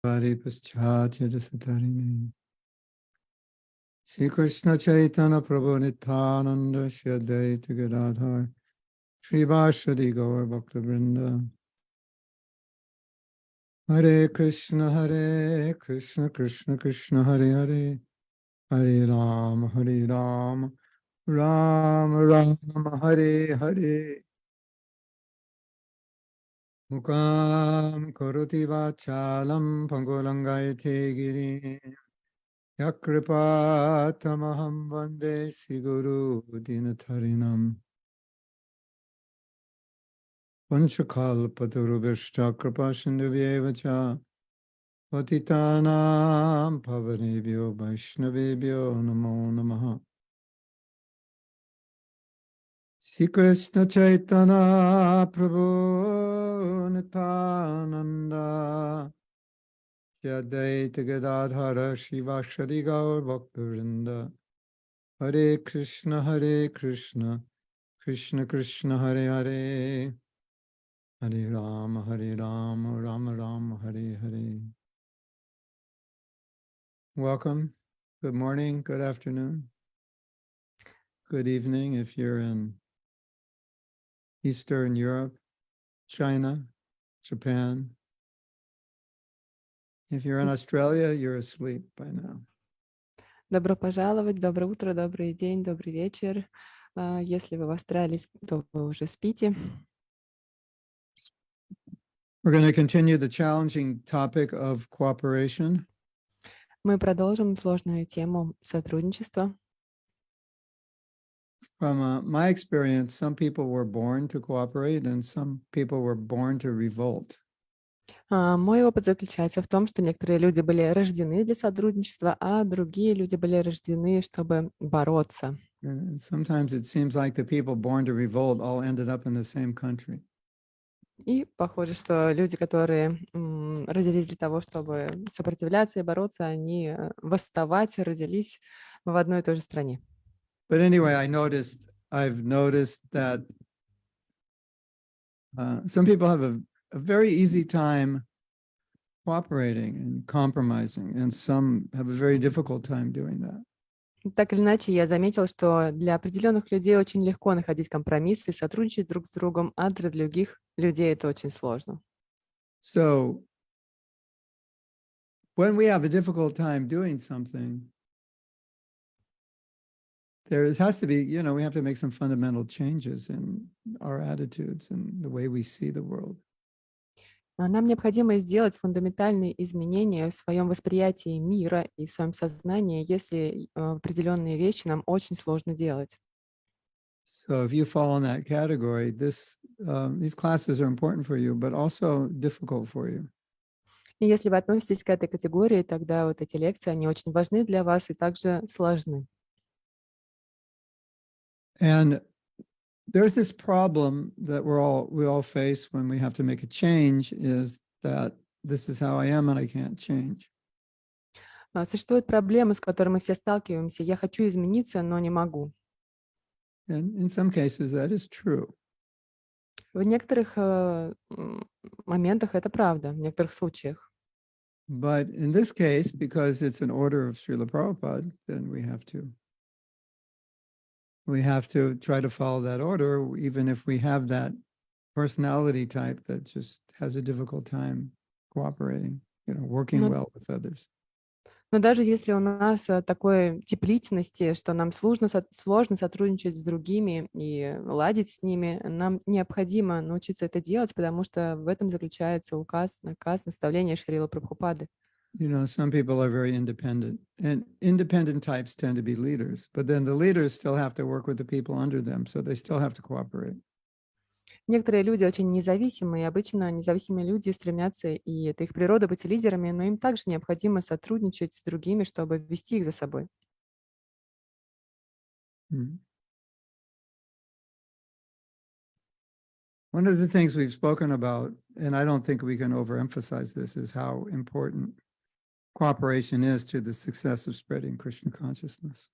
Paripaschatyasatarine. Sri Krishna Chaitanya Prabhu Nityananda Shri Advaita Gadadhar Sri Vashadi Gaur Bhakta Vrinda. Hare Krishna Krishna Krishna Hare Hare Hare Ram Ram Ram Hare Hare. Mukam Karoti Vachalam Pangolangaite Giri Yakripa Tamaham Vande Siguru Dinatharinam Panchakal Paturubhishta Kripa Sindhuvyeva Patitanam Pavanebhyo Vaishnavebhyo Namo Namaha. Sri Krishna Chaitanya Prabhu Nityananda Shri Advaita Gadadhara Shivashadi Gaur Bhaktivinoda. Hare Krishna Krishna Krishna Hare Hare Hare Rama Rama Rama Hare Hare. Welcome. Good morning, good afternoon, good evening if you're in Eastern Europe, China, Japan. If you're in Australia, you're asleep by now. Добро пожаловать, доброе утро, добрый день, добрый вечер. Если вы в Австралии, то вы уже спите. We're going to continue the challenging topic of cooperation. Мы продолжим сложную тему сотрудничества. From my experience, some people were born to cooperate and some people were born to revolt. Мой опыт заключается в том, что некоторые люди были рождены для сотрудничества, а другие люди были рождены, чтобы бороться. And sometimes it seems like the people born to revolt all ended up in the same country. И похоже, что люди, которые родились для того, чтобы сопротивляться и бороться, они восставать родились в одной и той же стране. But anyway, I've noticed that some people have a very easy time cooperating and compromising, and some have a very difficult time doing that. Так или иначе, я заметила, что для определенных людей очень легко находить компромиссы и сотрудничать друг с другом, а для других людей это очень сложно. So when we have a difficult time doing something, there has to be, we have to make some fundamental changes in our attitudes and the way we see the world. Нам необходимо сделать фундаментальные изменения в своем восприятии мира и в своем сознании, если определенные вещи нам очень сложно делать. So if you fall in that category, these classes are important for you, but also difficult for you. И если вы относитесь к этой категории, тогда вот эти лекции, они очень важны для вас и также сложны. And there's this problem that we all face when we have to make a change, is that this is how I am and I can't change. Существует проблема, с которой мы все сталкиваемся. Я хочу измениться, но не могу. And in some cases that is true. В некоторых моментах это правда, в некоторых случаях. But in this case, because it's an order of Srila Prabhupada, then we have to try to follow that order, even if we have that personality type that just has a difficult time cooperating, working well with others. Но даже если у нас такой тип личности, что нам сложно сотрудничать с другими и ладить с ними, нам необходимо научиться это делать, потому что в этом заключается указ, наказ, наставление Шрилы Прабхупады. Some people are very independent, and independent types tend to be leaders, but then the leaders still have to work with the people under them, so they still have to cooperate. Некоторые люди очень независимые, и обычно независимые люди стремятся, и это их природа быть лидерами, но им также необходимо сотрудничать с другими, чтобы вести их за собой. One of the things we've spoken about, and I don't think we can overemphasize this, is how important cooperation is to the success of spreading Krishna consciousness.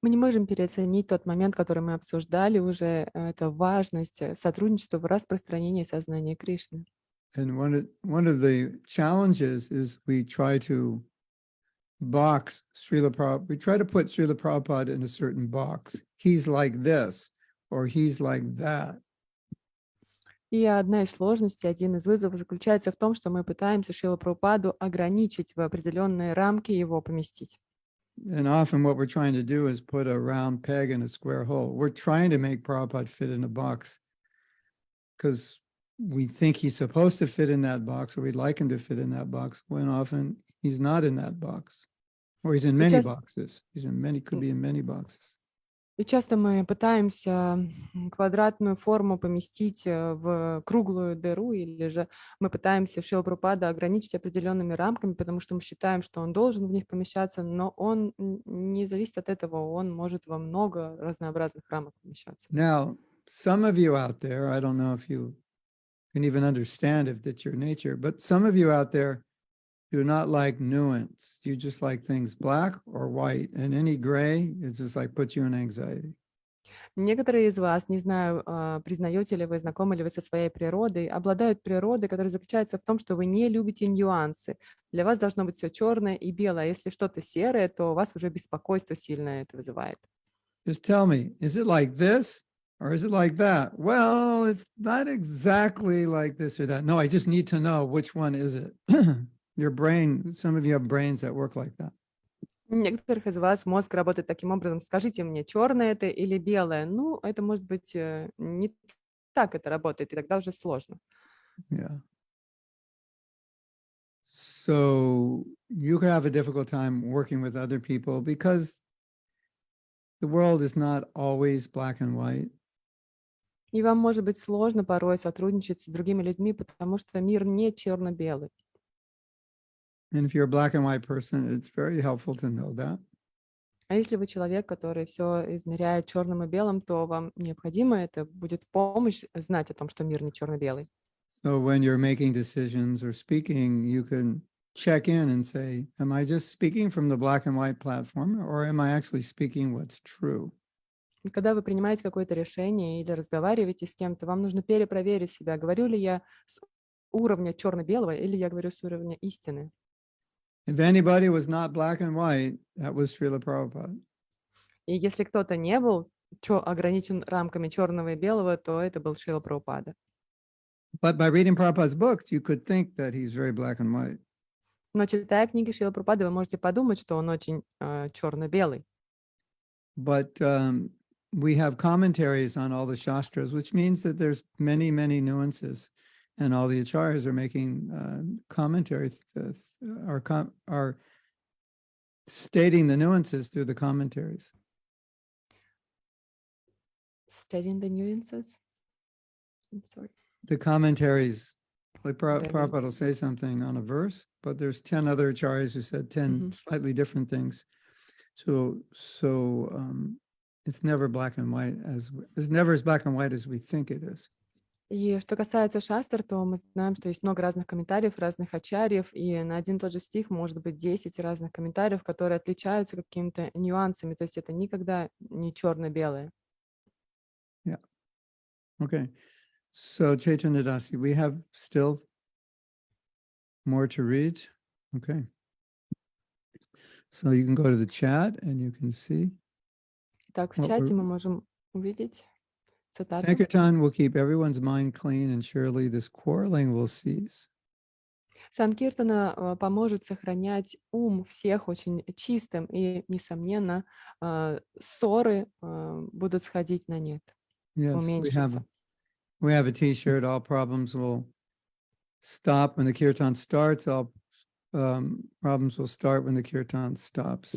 Мы не можем переоценить тот момент, который мы обсуждали уже, это важность сотрудничества в распространении сознания Кришны. And one of the challenges is we try to box Srila Prabhupada. We try to put Srila Prabhupada in a certain box. He's like this, or he's like that. И одна из сложностей, один из вызовов заключается в том, что мы пытаемся Шрилу Прабхупаду ограничить, в определенные рамки его поместить. And often what we're trying to do is put a round peg in a square hole. We're trying to make Prabhupada fit in a box because we think he's supposed to fit in that box, or we'd like him to fit in that box, when often he's not in that box. Or he's in И many часто, boxes. Could be in many boxes. и часто мы пытаемся квадратную форму поместить в круглую дыру, или же мы пытаемся Шрилу Прабхупаду ограничить определенными рамками, потому что мы считаем, что он должен в них помещаться, но он не зависит от этого, он может во много разнообразных рамок помещаться. Now, some of you out there, I don't know if you can even understand if that's your nature, but some of you out there do not like nuance. You just like things black or white, and any gray, it's just like puts you in anxiety. Некоторые из вас, не знаю, признаете ли вы, знакомы ли вы со своей природой, обладают природой, которая заключается в том, что вы не любите нюансы. Для вас должно быть все черное и белое. А если что-то серое, то у вас уже беспокойство сильное это вызывает. Just tell me, is it like this or is it like that? Well, it's not exactly like this or that. No, I just need to know which one is it. Your brain, some of you have brains that work like that. У некоторых из вас мозг работает таким образом. Скажите мне, черное это или белое? Ну, это может быть не так это работает, и тогда уже сложно. Yeah. So you could have a difficult time working with other people because the world is not always black and white. И вам может быть сложно порой сотрудничать с другими людьми, потому что мир не черно-белый. And if you're a black and white person, it's very helpful to know that. А если вы человек, который все измеряет черным и белым, то вам необходимо, это будет помощь знать о том, что мир не черно-белый. So when you're making decisions or speaking, you can check in and say, am I just speaking from the black and white platform, or am I actually speaking what's true? И когда вы принимаете какое-то решение или разговариваете с кем-то, вам нужно перепроверить себя, говорю ли я с уровня черно-белого или я говорю с уровня истины. If anybody was not black and white, that was Srila Prabhupada. И если кто-то не был ограничен рамками черного и белого, то это был Шрила Прабхупада. But by reading Prabhupada's books, you could think that he's very black and white. Но читая книги Шрила Прабхупады, вы можете подумать, что он очень черно-белый. But we have commentaries on all the shastras, which means that there's many, many nuances. And all the acharyas are making commentaries, are stating the nuances through the commentaries. Studying the nuances? I'm sorry. The commentaries, like Right. Prabhupada will say something on a verse, but there's 10 other acharyas who said 10 slightly different things. So it's never black and white it's never as black and white as we think it is. И что касается шастр, то мы знаем, что есть много разных комментариев, разных ачарьев, и на один и тот же стих может быть 10 разных комментариев, которые отличаются какими-то нюансами, то есть это никогда не черно-белое. Yeah. Okay. So Chaitanya Dasi, we have still more to read. Okay. So you can go to the chat and you can see. Так, в What чате we're- мы можем увидеть цитату. Sankirtan will keep everyone's mind clean, and surely this quarreling will cease. Санкиртана поможет сохранять ум всех очень чистым, и, несомненно, ссоры будут сходить на нет, Yes, уменьшиться. we have a T-shirt. All problems will stop when the kirtan starts. All problems will start when the kirtan stops.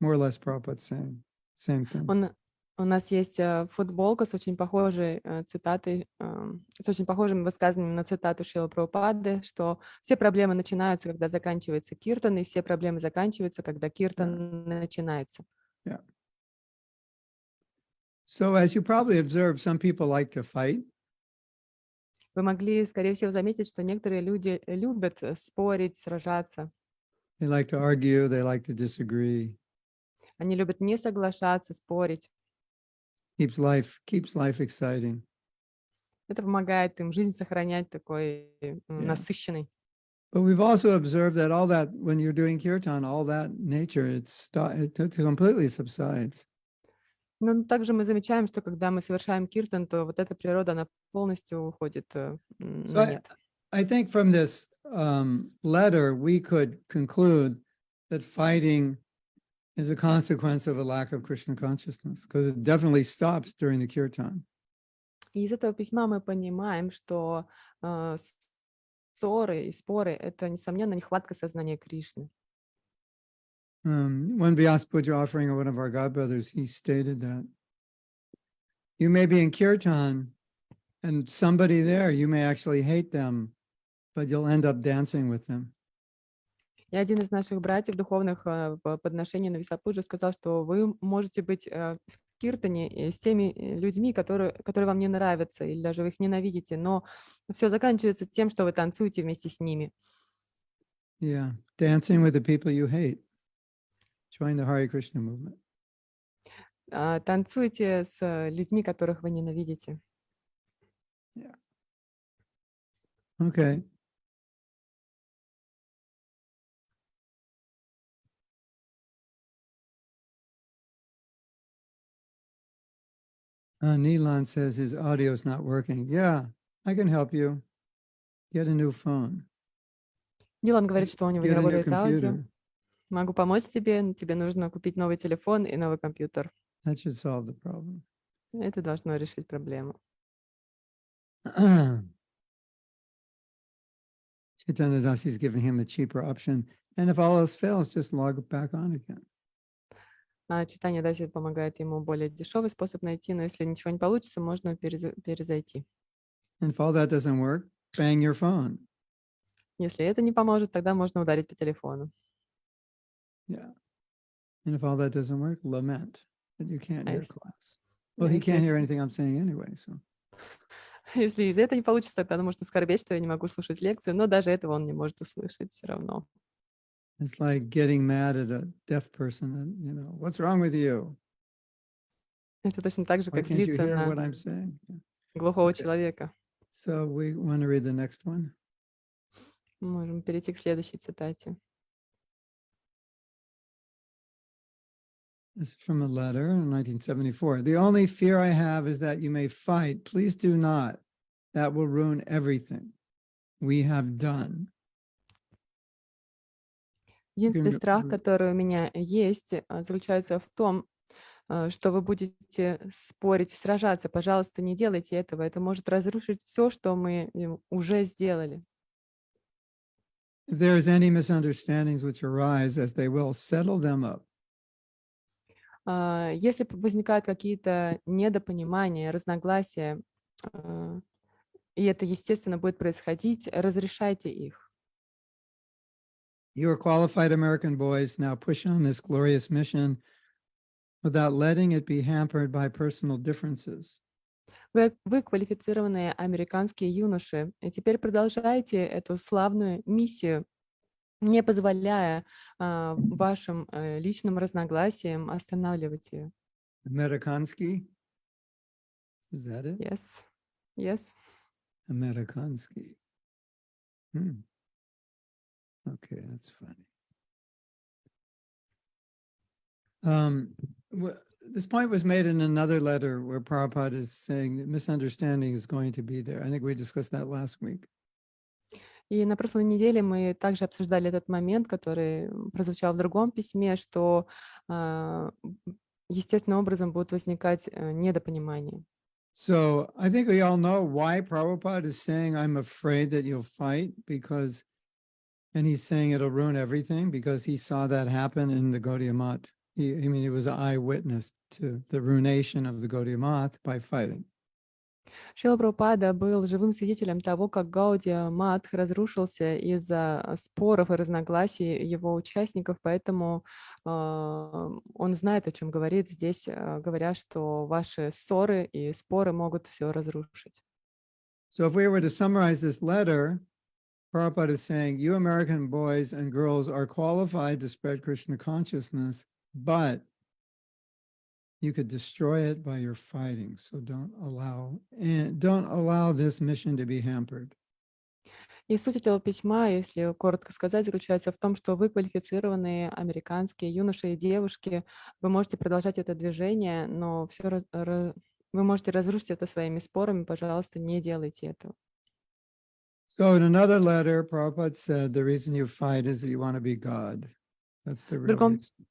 More or less, Prabhupada saying same thing. У нас есть футболка с очень похожей цитатой, с очень похожим высказыванием на цитату Шрилы Прабхупады, что все проблемы начинаются, когда заканчивается киртан, и все проблемы заканчиваются, когда киртан начинается. Yeah. So as you probably observed, some people like to fight. Вы могли, скорее всего, заметить, что некоторые люди любят спорить, сражаться. They like to argue. They like to disagree. Они любят не соглашаться, спорить. Keeps life exciting. Это помогает им жизнь сохранять такой Yeah. насыщенной. But we've also observed that all that, when you're doing kirtan, all that nature, it completely subsides. Но также мы замечаем, что когда мы совершаем киртан, то вот эта природа, она полностью уходит So на нет. I think from this letter, we could conclude that fighting is a consequence of a lack of Krishna consciousness, because it definitely stops during the kirtan. И из этого письма мы понимаем, что э, ссоры и споры — это, несомненно, нехватка сознания Кришны. One Vyasa Puja offering of one of our godbrothers, he stated that you may be in kirtan and somebody there, you may actually hate them, but you'll end up dancing with them. И один из наших братьев духовных в подношении на Висапуджу сказал, что вы можете быть в киртане с теми людьми, которые вам не нравятся, или даже вы их ненавидите, но все заканчивается тем, что вы танцуете вместе с ними. Yeah, dancing with the people you hate. Join the Hare Krishna movement. Танцуйте с людьми, которых вы ненавидите. Yeah. Okay. Nilan says his audio is not working. Yeah, I can help you. Get a new phone. Нилан говорит, что у него не Get a new работает аудио. computer. Могу помочь тебе. Тебе нужно купить новый телефон и новый компьютер. That should solve the problem. Это должно решить проблему. Chaitanya Dasi is giving him a cheaper option. And if all else fails, just log back on again. Читание Даси помогает ему более дешевый способ найти, но если ничего не получится, можно перезайти. And if all that doesn't work, bang your phone. Если это не поможет, тогда можно ударить по телефону. Yeah. And if all that doesn't work, lament that you can't hear Nice. class. Well, he Nice, can't hear nice. anything I'm saying anyway, so. Если из этого не получится, тогда можно скорбеть, что я не могу слушать лекцию, но даже этого он не может услышать все равно. It's like getting mad at a deaf person and, what's wrong with you? Это точно так же, Why как can't you злиться hear what на I'm saying? Yeah. глухого Okay. человека. So we want to read the next one. Можем перейти к следующей цитате. This is from a letter in 1974. The only fear I have is that you may fight. Please do not. That will ruin everything we have done. Единственный страх, который у меня есть, заключается в том, что вы будете спорить, сражаться. Пожалуйста, не делайте этого. Это может разрушить все, что мы уже сделали. If there is any misunderstandings which arise, as they will, settle them up. Если возникают какие-то недопонимания, разногласия, и это, естественно, будет происходить, разрешайте их. You are qualified American boys. Now push on this glorious mission without letting it be hampered by personal differences. Вы квалифицированные американские юноши, и теперь продолжайте эту славную миссию, не позволяя вашим личным разногласиям останавливать ее. Amerikansky? Is that it? Yes. Yes. Amerikansky. Okay, that's funny. This point was made in another letter where Prabhupada is saying that misunderstanding is going to be there. I think we discussed that last week. И на прошлой неделе мы также обсуждали этот момент, который прозвучал в другом письме, что естественным образом будут возникать недопонимания. So I think we all know why Prabhupada is saying, I'm afraid that you'll fight, and he's saying it'll ruin everything because he saw that happen in the Gaudiya Math. He was an eyewitness to the ruination of the Gaudiya Math by fighting. Шрила Прабхупада был живым свидетелем того, как Гаудия Матх разрушился из-за споров и разногласий его участников, поэтому он знает, о чем говорит здесь, говоря, что ваши ссоры и споры могут все разрушить. So if we were to summarize this letter, Prabhupada is saying, you American boys and girls are qualified to spread Krishna consciousness, but you could destroy it by your fighting. So don't allow this mission to be hampered. И суть этого письма, если коротко сказать, заключается в том, что вы квалифицированные американские юноши и девушки, вы можете продолжать это движение, но вы можете разрушить это своими спорами, пожалуйста, не делайте этого. So in another letter, Prabhupada said, the reason you fight is that you want to be God. That's the В real другом reason.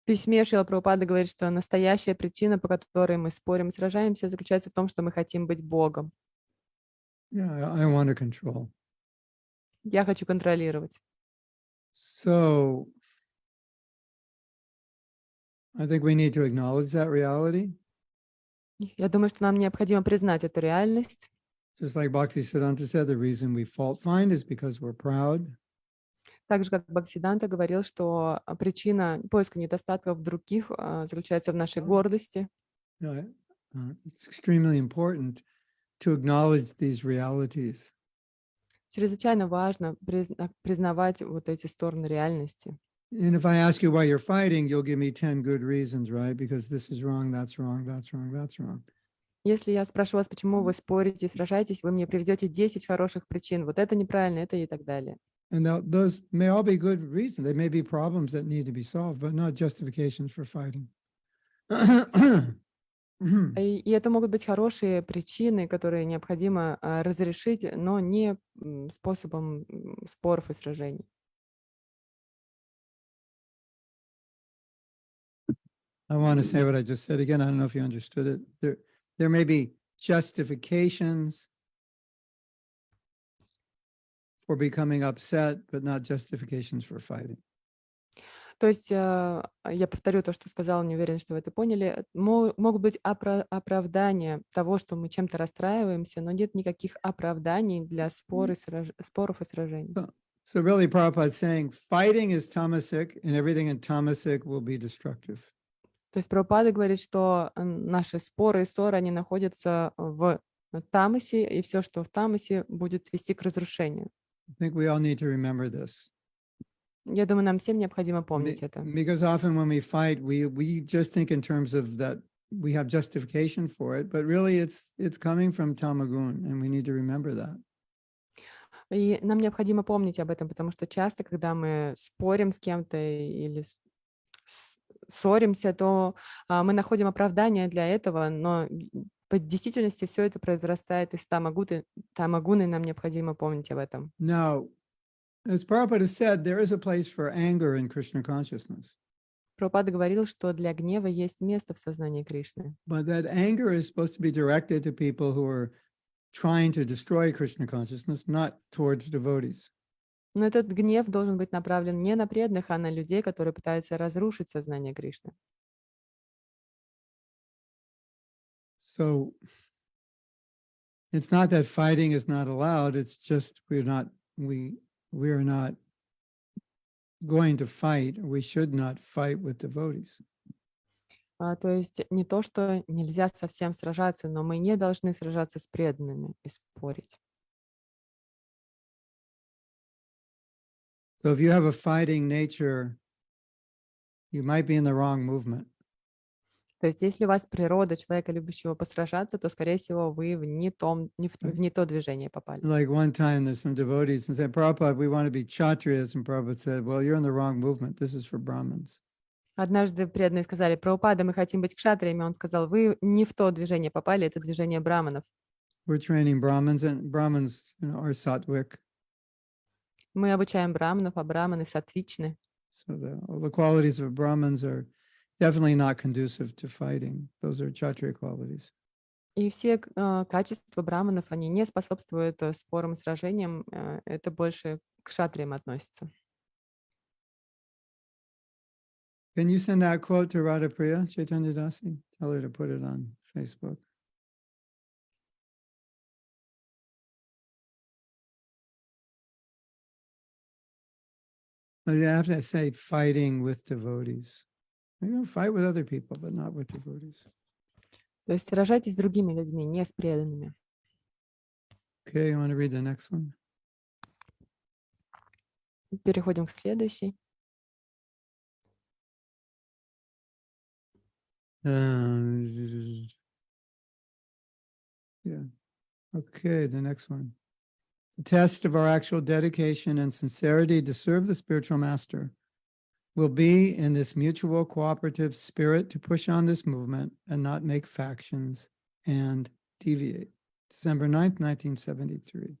письме Шрила Прабхупада говорит, что настоящая причина, по которой мы спорим и сражаемся, заключается в том, что мы хотим быть Богом. Yeah, I want to control. Я хочу контролировать. So I think we need to acknowledge that reality. Я думаю, что нам необходимо признать эту реальность. Just like Bhaktisiddhanta said, the reason we fault find is because we're proud. Так же, как Бхактисиддханта говорил, что причина поиска недостатков в других заключается в нашей гордости. It's extremely important to acknowledge these realities. Чрезвычайно важно признавать вот эти стороны реальности. And if I ask you why you're fighting, you'll give me 10 good reasons, right? Because this is wrong, that's wrong, that's wrong, that's wrong. Если я спрошу вас, почему вы спорите, сражаетесь, вы мне приведете 10 хороших причин. Вот это неправильно, это и так далее. And those may all be good reasons. They may be problems that need to be solved, but not justifications for fighting. И это могут быть хорошие причины, которые необходимо разрешить, но не способом споров и сражений. I want to say what I just said again. I don't know if you understood it. There may be justifications for becoming upset, but not justifications for fighting. То есть, я повторю то, что сказала, не уверена, что вы это поняли. Могут быть оправдания того, что мы чем-то расстраиваемся, но нет никаких оправданий для споров и сражений. So really, Prabhupada is saying fighting is tamasic, and everything in tamasic will be destructive. То есть Прабхупада говорит, что наши споры и ссоры, они находятся в тамасе, и все, что в тамасе, будет вести к разрушению. I think we all need to remember this. Я думаю, нам всем необходимо помнить это. Because often when we fight, we just think in terms of that we have justification for it, but really it's coming from Tamagun, and we need to remember that. И нам необходимо помнить об этом, потому что часто, когда мы спорим с кем-то или ссоримся, то мы находим оправдание для этого, но в действительности все это произрастает из тамагуны, и нам необходимо помнить об этом. Now, as Prabhupada said, there is a place for anger in Krishna consciousness. Прабхупада говорил, что для гнева есть место в сознании Кришны. But that anger is supposed to be directed to people who are trying to destroy Krishna consciousness, not towards devotees. Но этот гнев должен быть направлен не на преданных, а на людей, которые пытаются разрушить сознание Кришны. So it's not that fighting is not allowed, it's just we are not going to fight, we should not fight with devotees. То есть не то, что нельзя совсем сражаться, но мы не должны сражаться с преданными и спорить. So if you have a fighting nature, you might be in the wrong movement. То есть если у вас природа человека, любящего посражаться, то, скорее всего, вы в не то движение попали. Like one time there's some devotees and said, Prabhupada, we want to be Kshatriyas. And Prabhupada said, well, you're in the wrong movement. This is for Brahmins. Однажды преданные сказали: Прабхупада, мы хотим быть кшатриями. Он сказал: вы не в то движение попали, это движение браманов. We're training Brahmins, and Brahmins, are sattvic. Мы обучаем браманов, а браманы сатвичны. So all the qualities of Brahmins are definitely not conducive to fighting. Those are Kshatriya qualities. И все качества браманов, они не способствуют спорам и сражениям. Это больше к кшатриям относится. Can you send that quote to Radha Priya, Chaitanya Dasi? Tell her to put it on Facebook. But you have to say fighting with devotees. Fight with other people, but not with devotees. То есть сражайтесь с другими людьми, не с преданными. Okay, you want to read the next one? Переходим к следующей. Yeah. Okay, the next one. The test of our actual dedication and sincerity to serve the spiritual master will be in this mutual cooperative spirit to push on this movement and not make factions and deviate. December 9th, 1973.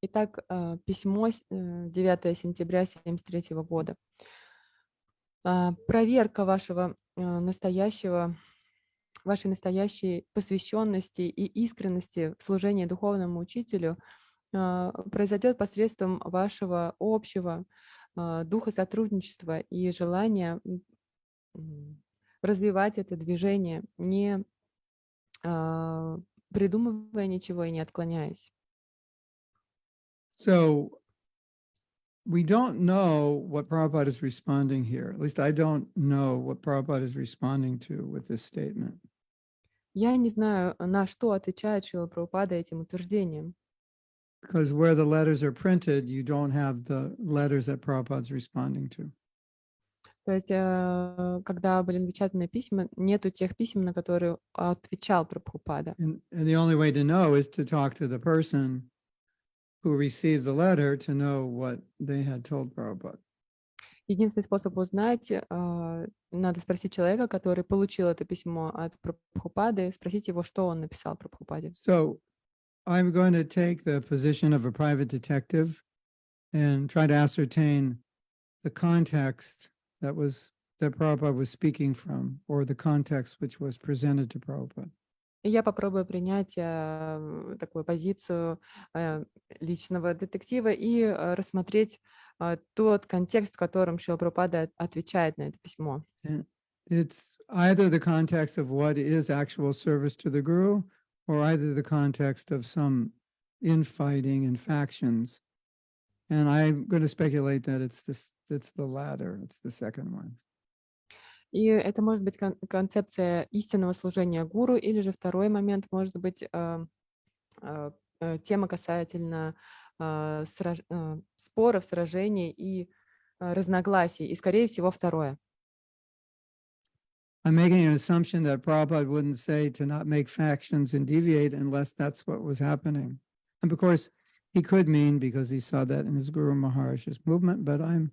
Итак, письмо 9 сентября 1973 года. Проверка вашей настоящей посвященности и искренности в служении духовному учителю произойдет посредством вашего общего духа сотрудничества и желания развивать это движение, не придумывая ничего и не отклоняясь. So we don't know what Prabhupada is responding here. At least I don't know what Prabhupada is responding to with this statement. Я не знаю, на что отвечает Шрила Прабхупада этим утверждением. Because where the letters are printed, you don't have the letters that Prabhupada's responding to. То есть, когда были напечатаны письма, нету тех писем, на которые отвечал Прабхупада. And the only way to know is to talk to the person who received the letter to know what they had told Prabhupada. Единственный способ узнать, надо спросить человека, который получил это письмо от Прабхупады, спросить его, что он написал Прабхупаде. So I'm going to take the position of a private detective and try to ascertain the context that Prabhupada was speaking from, or the context which was presented to Prabhupada. И я попробую принять такую позицию личного детектива и рассмотреть тот контекст, в котором Шрила Прабхупада отвечает на это письмо. And it's either the context of what is actual service to the Guru, or either the context of some infighting and factions. And I'm going to speculate that it's the latter, it's the second one. И это может быть концепция истинного служения гуру, или же второй момент может быть тема касательно споров, сражений и разногласий, и, скорее всего, второе. I'm making an assumption that Prabhupada wouldn't say to not make factions and deviate unless that's what was happening. And of course, he could mean because he saw that in his Guru Maharaj's movement, but I'm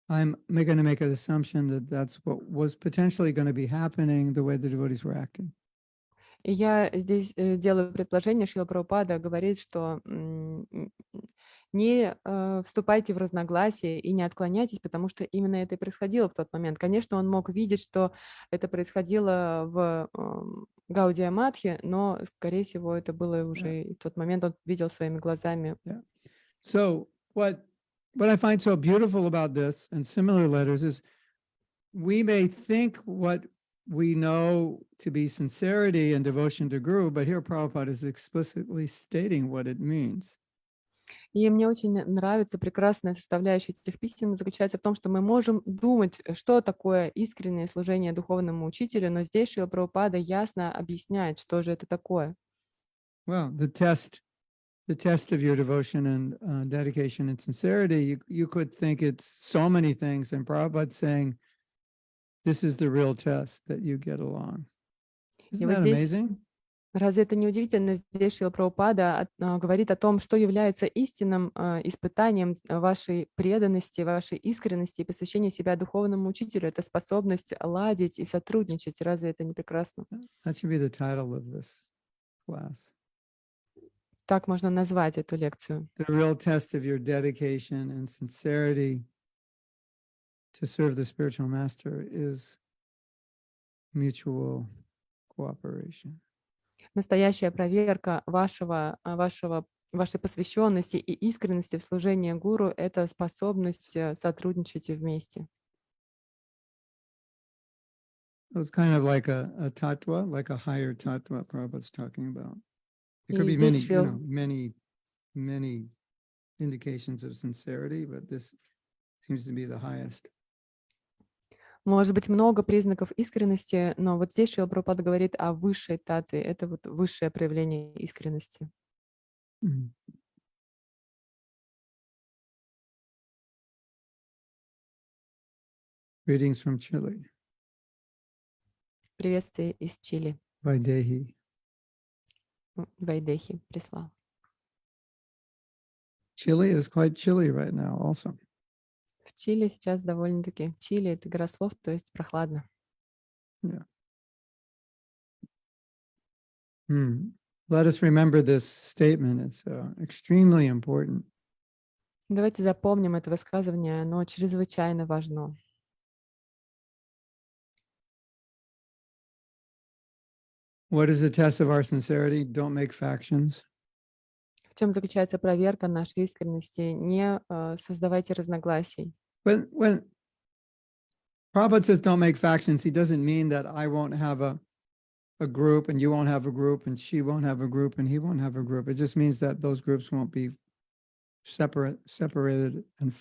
going to make an assumption that that's what was potentially going to be happening the way the devotees were acting. И я здесь делаю предположение, Шрила Прабхупада говорит, что не вступайте в разногласия и не отклоняйтесь, потому что именно это и происходило в тот момент. Конечно, он мог видеть, что это происходило в Гаудия Матхе, но, скорее всего, это было уже в тот момент, он видел своими глазами. So what I find so beautiful about this and similar letters is we may think what we know to be sincerity and devotion to Guru, but here Prabhupada is explicitly stating what it means. И мне очень нравится прекрасная составляющая этих писем, заключается в том, что мы можем думать, что такое искреннее служение духовному учителю, но здесь Шрила Прабхупада ясно объясняет, что же это такое. Well, the test of your devotion and dedication and sincerity, you could think it's so many things, and Prabhupada's saying, this is the real test that you get along. Isn't that amazing? Разве это не удивительно? Здесь Шрила Прабхупада говорит о том, что является истинным испытанием вашей преданности, вашей искренности и посвящения себя духовному учителю. Это способность ладить и сотрудничать. Разве это не прекрасно? That should be the title of this class. Так можно назвать эту лекцию. The real test of your dedication and sincerity to serve the spiritual master is mutual cooperation. Настоящая проверка вашей посвященности и искренности в служении гуру — это способность сотрудничать вместе. It's kind of like a tattva, like a higher tattva Prabhupada's talking about. There could И be здесь many indications of sincerity, but this seems to be the highest. Может быть, много признаков искренности, но вот здесь Шрила Прабхупада говорит о высшей татве. Это вот высшее проявление искренности. Greetings from Chile. Приветствие из Чили. Vaidehi. Вайдехи прислал. Chile is quite chilly right now also. В Чили сейчас довольно-таки. Чили — это игра слов, то есть прохладно. Let us remember this statement. It's extremely important. Давайте запомним это высказывание, оно чрезвычайно важно. What is the test of our sincerity? Don't make factions. В чем заключается проверка нашей искренности? Не создавайте разногласий. When Prabhupada says don't make factions, he doesn't mean that I won't have a group and you won't have a group and she won't have a group and he won't have a group. It just means that those groups won't be separated and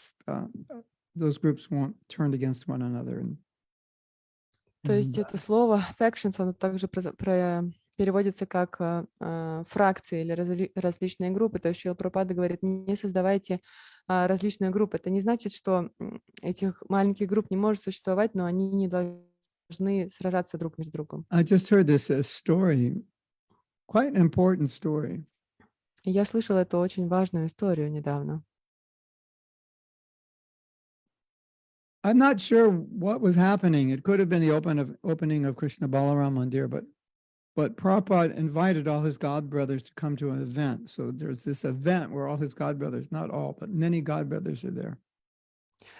those groups won't turn against one another. То есть это слово factions, оно также переводится как фракции или различные группы. То есть Шрила Прабхупада говорит, не создавайте различные группы. Это не значит, что этих маленьких групп не может существовать, но они не должны сражаться друг между другом. I just heard this story, quite an important story. Я слышала эту очень важную историю недавно. I'm not sure what was happening. It could have been the opening of Krishna Balaram Mandir, but Prabhupada invited all his godbrothers to come to an event. So there's this event where all his godbrothers, not all, but many godbrothers are there.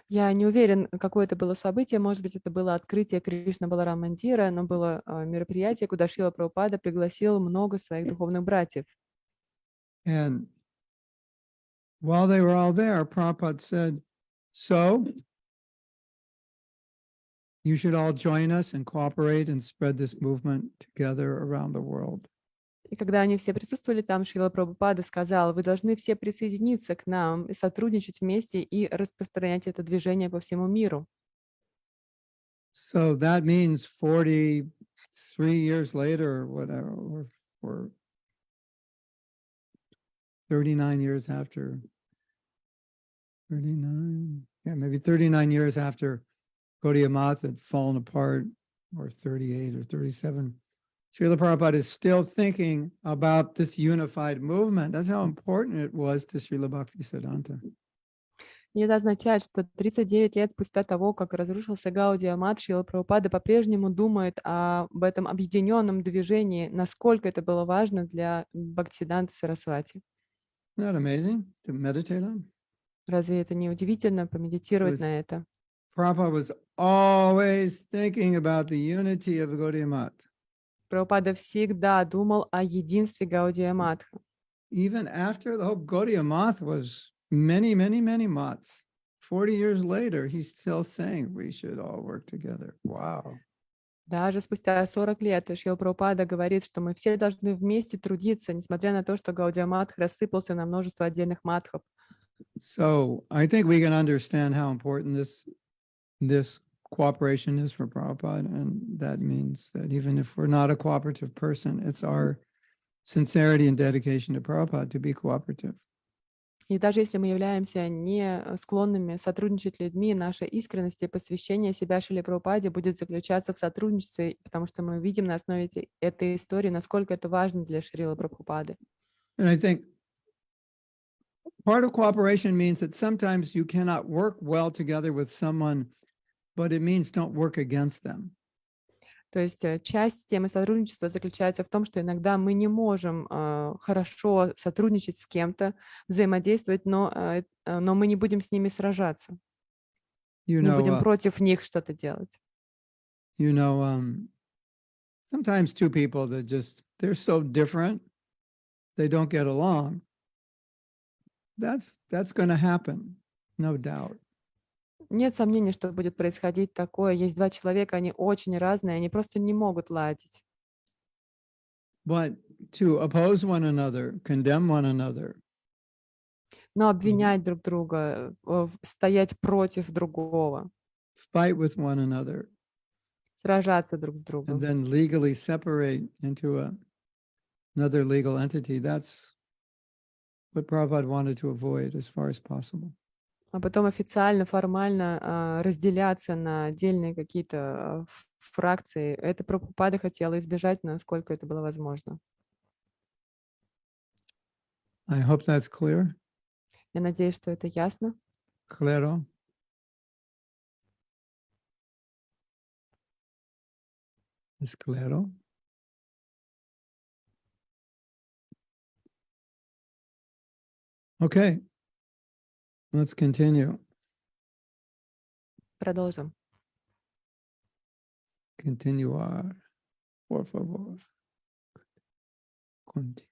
Я не уверен, какое это было событие. Может быть, это было открытие Кришна Баларам Мандира, но было мероприятие, куда Шрила Прабхупада пригласил много своих духовных братьев. And while they were all there, Prabhupada said, so you should all join us and cooperate and spread this movement together around the world. И когда они все присутствовали там, Шрила Прабхупада сказал, вы должны все присоединиться к нам и сотрудничать вместе и распространять это движение по всему миру. So that means 43 years later, or whatever, or 39 years after, 39, yeah, maybe 39 years after Gaudiya Math had fallen apart, or 38 or 37, Srila Prabhupada is still thinking about this unified movement. That's how important it was to Srila Bhaktisiddhanta. И это означает, что 39 лет спустя того, как разрушился Гаудия Мат, Шрила Прабхупада по-прежнему думает об этом объединенном движении, насколько это было важно для Бхактисиддханты Сарасвати. Isn't that amazing to meditate on? Разве это не удивительно помедитировать на это? Prabhupada was always thinking about the unity of Gaudiya Math. Прабхупада всегда думал о единстве Гаудия Матха. Even after the whole Gaudiya Math was many maths, 40 years later, he's still saying we should all work together. Wow. Даже спустя 40 лет Шрила Прабхупада говорит, что мы все должны вместе трудиться, несмотря на то, что Гаудия Матх рассыпался на множество отдельных матхов. So I think we can understand how important this cooperation is for Prabhupada, and that means that even if we're not a cooperative person, it's our sincerity and dedication to Prabhupada to be cooperative. И даже если мы являемся не склонными сотрудничать людьми, наша искренность и посвящение себя Шриле Прабхупаде будет заключаться в сотрудничестве, потому что мы видим на основе этой истории, насколько это важно для Шрилы Прабхупады. And I think part of cooperation means that sometimes you cannot work well together with someone, but it means don't work against them. То есть часть темы сотрудничества заключается в том, что иногда мы не можем хорошо сотрудничать с кем-то, взаимодействовать, но мы не будем с ними сражаться. Не будем против них что-то делать. Sometimes two people that they're so different, they don't get along. That's going to happen, no doubt. Нет сомнений, что будет происходить такое. Есть два человека, они очень разные, они просто не могут ладить. But to oppose one another, condemn one another. Но обвинять друг друга, стоять против другого. Fight with one another. Сражаться друг с другом. And then legally separate into another legal entity. That's what Prabhupada wanted to avoid as far as possible. А потом официально, формально разделяться на отдельные какие-то фракции. Это Прабхупада хотела избежать, насколько это было возможно. I hope that's clear. Я надеюсь, что это ясно. Claro. Es claro. Okay. Let's continue. Продолжим. Continuar. Por favor. Continue.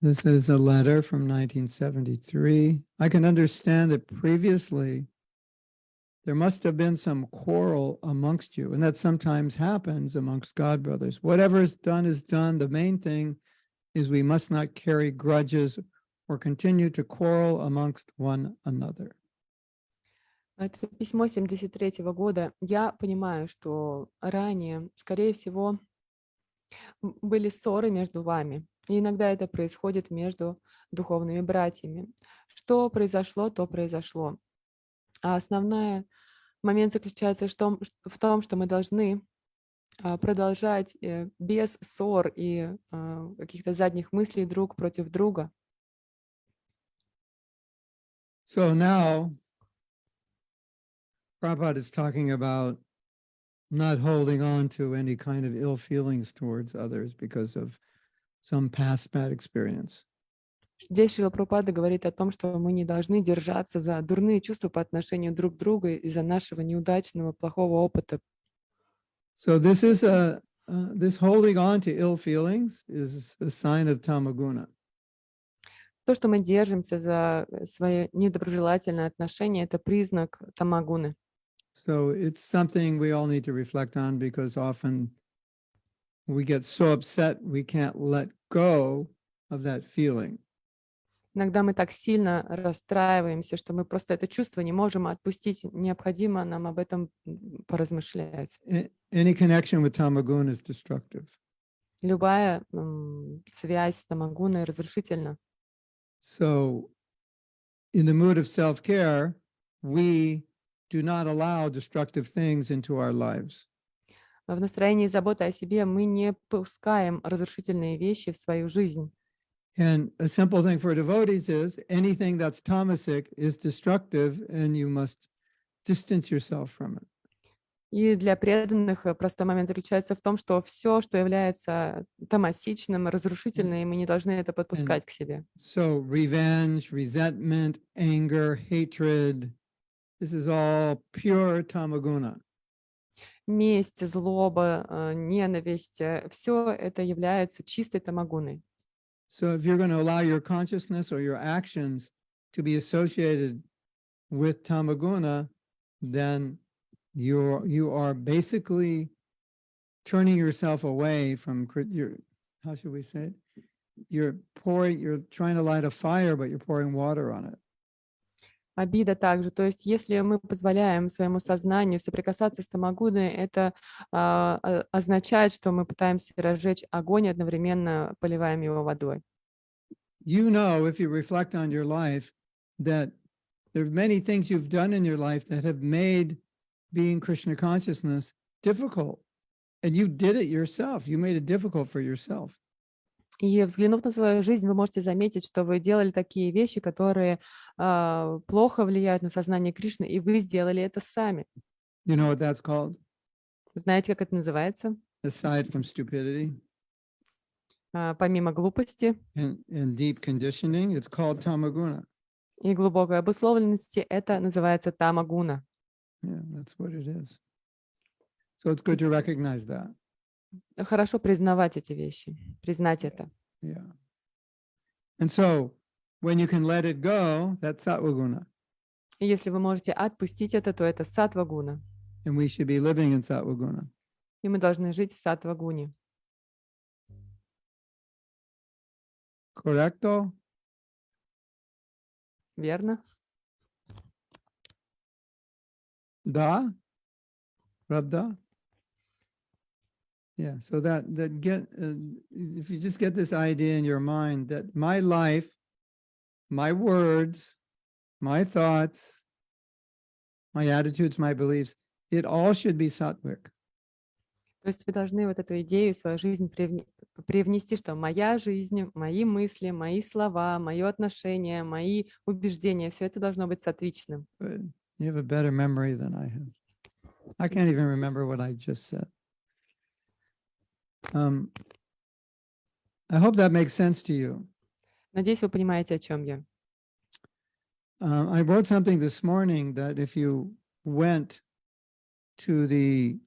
This is a letter from 1973. I can understand that previously there must have been some quarrel amongst you, and that sometimes happens amongst God brothers. Whatever is done is done. The main thing is we must not carry grudges or continue to quarrel amongst one another. Это письмо 73-го года. Я понимаю, что ранее, скорее всего, были ссоры между вами. И иногда это происходит между духовными братьями. Что произошло, то произошло. А основной момент заключается в том, что мы должны продолжать без ссор и каких-то задних мыслей друг против друга. So now, Prabhupada is talking about not holding on to any kind of ill feelings towards others because of some past bad experience. Здесь Шрила Прабхупада говорит о том, что мы не должны держаться за дурные чувства по отношению друг к другу из-за нашего неудачного, плохого опыта. So this is this holding on to ill feelings is a sign of tamaguna. То, что мы держимся за свои недоброжелательные отношения, это признак тамагуны. So it's something we all need to reflect on because often we get so upset we can't let go of that feeling. Иногда мы так сильно расстраиваемся, что мы просто это чувство не можем отпустить. Необходимо нам об этом поразмышлять. Any connection with tamaguna is destructive. Любая связь с тамагуной разрушительна. So in the mood of self-care, we do not allow destructive things into our lives. В настроении заботы о себе мы не пускаем разрушительные вещи в свою жизнь. And a simple thing for devotees is anything that's tamasic is destructive and you must distance yourself from it. И для преданных простой момент заключается в том, что все, что является тамасичным, разрушительным, и мы не должны это подпускать к себе. So revenge, resentment, anger, hatred, this is all pure tamaguna. Месть, злоба, ненависть, все это является чистой тамагуной. So if you're going to allow your consciousness or your actions to be associated with tamaguna, then you are basically turning yourself away from your, how should we say it? You're trying to light a fire, but you're pouring water on it. Обида также. То есть если мы позволяем своему сознанию соприкасаться с тамагуной, это означает, что мы пытаемся разжечь огонь и одновременно поливаем его водой. You know, if you reflect on your life, that there are many things you've done in your life that have made being Krishna consciousness difficult. And you did it yourself. You made it difficult for yourself. И взглянув на свою жизнь, вы можете заметить, что вы делали такие вещи, которые плохо влияют на сознание Кришны, и вы сделали это сами. You know what that's called? Знаете, как это называется? Aside from stupidity Помимо глупости and deep conditioning, it's called tamaguna. и глубокой обусловленности, это называется тамагуна. Yeah, that's what it is. So it's good to recognize that. Хорошо признавать эти вещи, признать это. Yeah. And so when you can let it go, that's sattva-guna. И если вы можете отпустить это, то это саттва-гуна. And we should be living in sattva-guna. И мы должны жить в саттва-гуне. Correcto? Верно? Da? Rabda? Yeah, so that if you just get this idea in your mind that my life, my words, my thoughts, my attitudes, my beliefs, it all should be sattvic. То есть вы должны вот эту идею в свою жизнь привнести, что моя жизнь, мои мысли, мои слова, мое отношение, мои убеждения, все это должно быть сатвичным. Good. You have a better memory than I have. I can't even remember what I just said. I hope that makes sense to you. Надеюсь, вы понимаете, о чем я. I wrote something this morning that if you went to the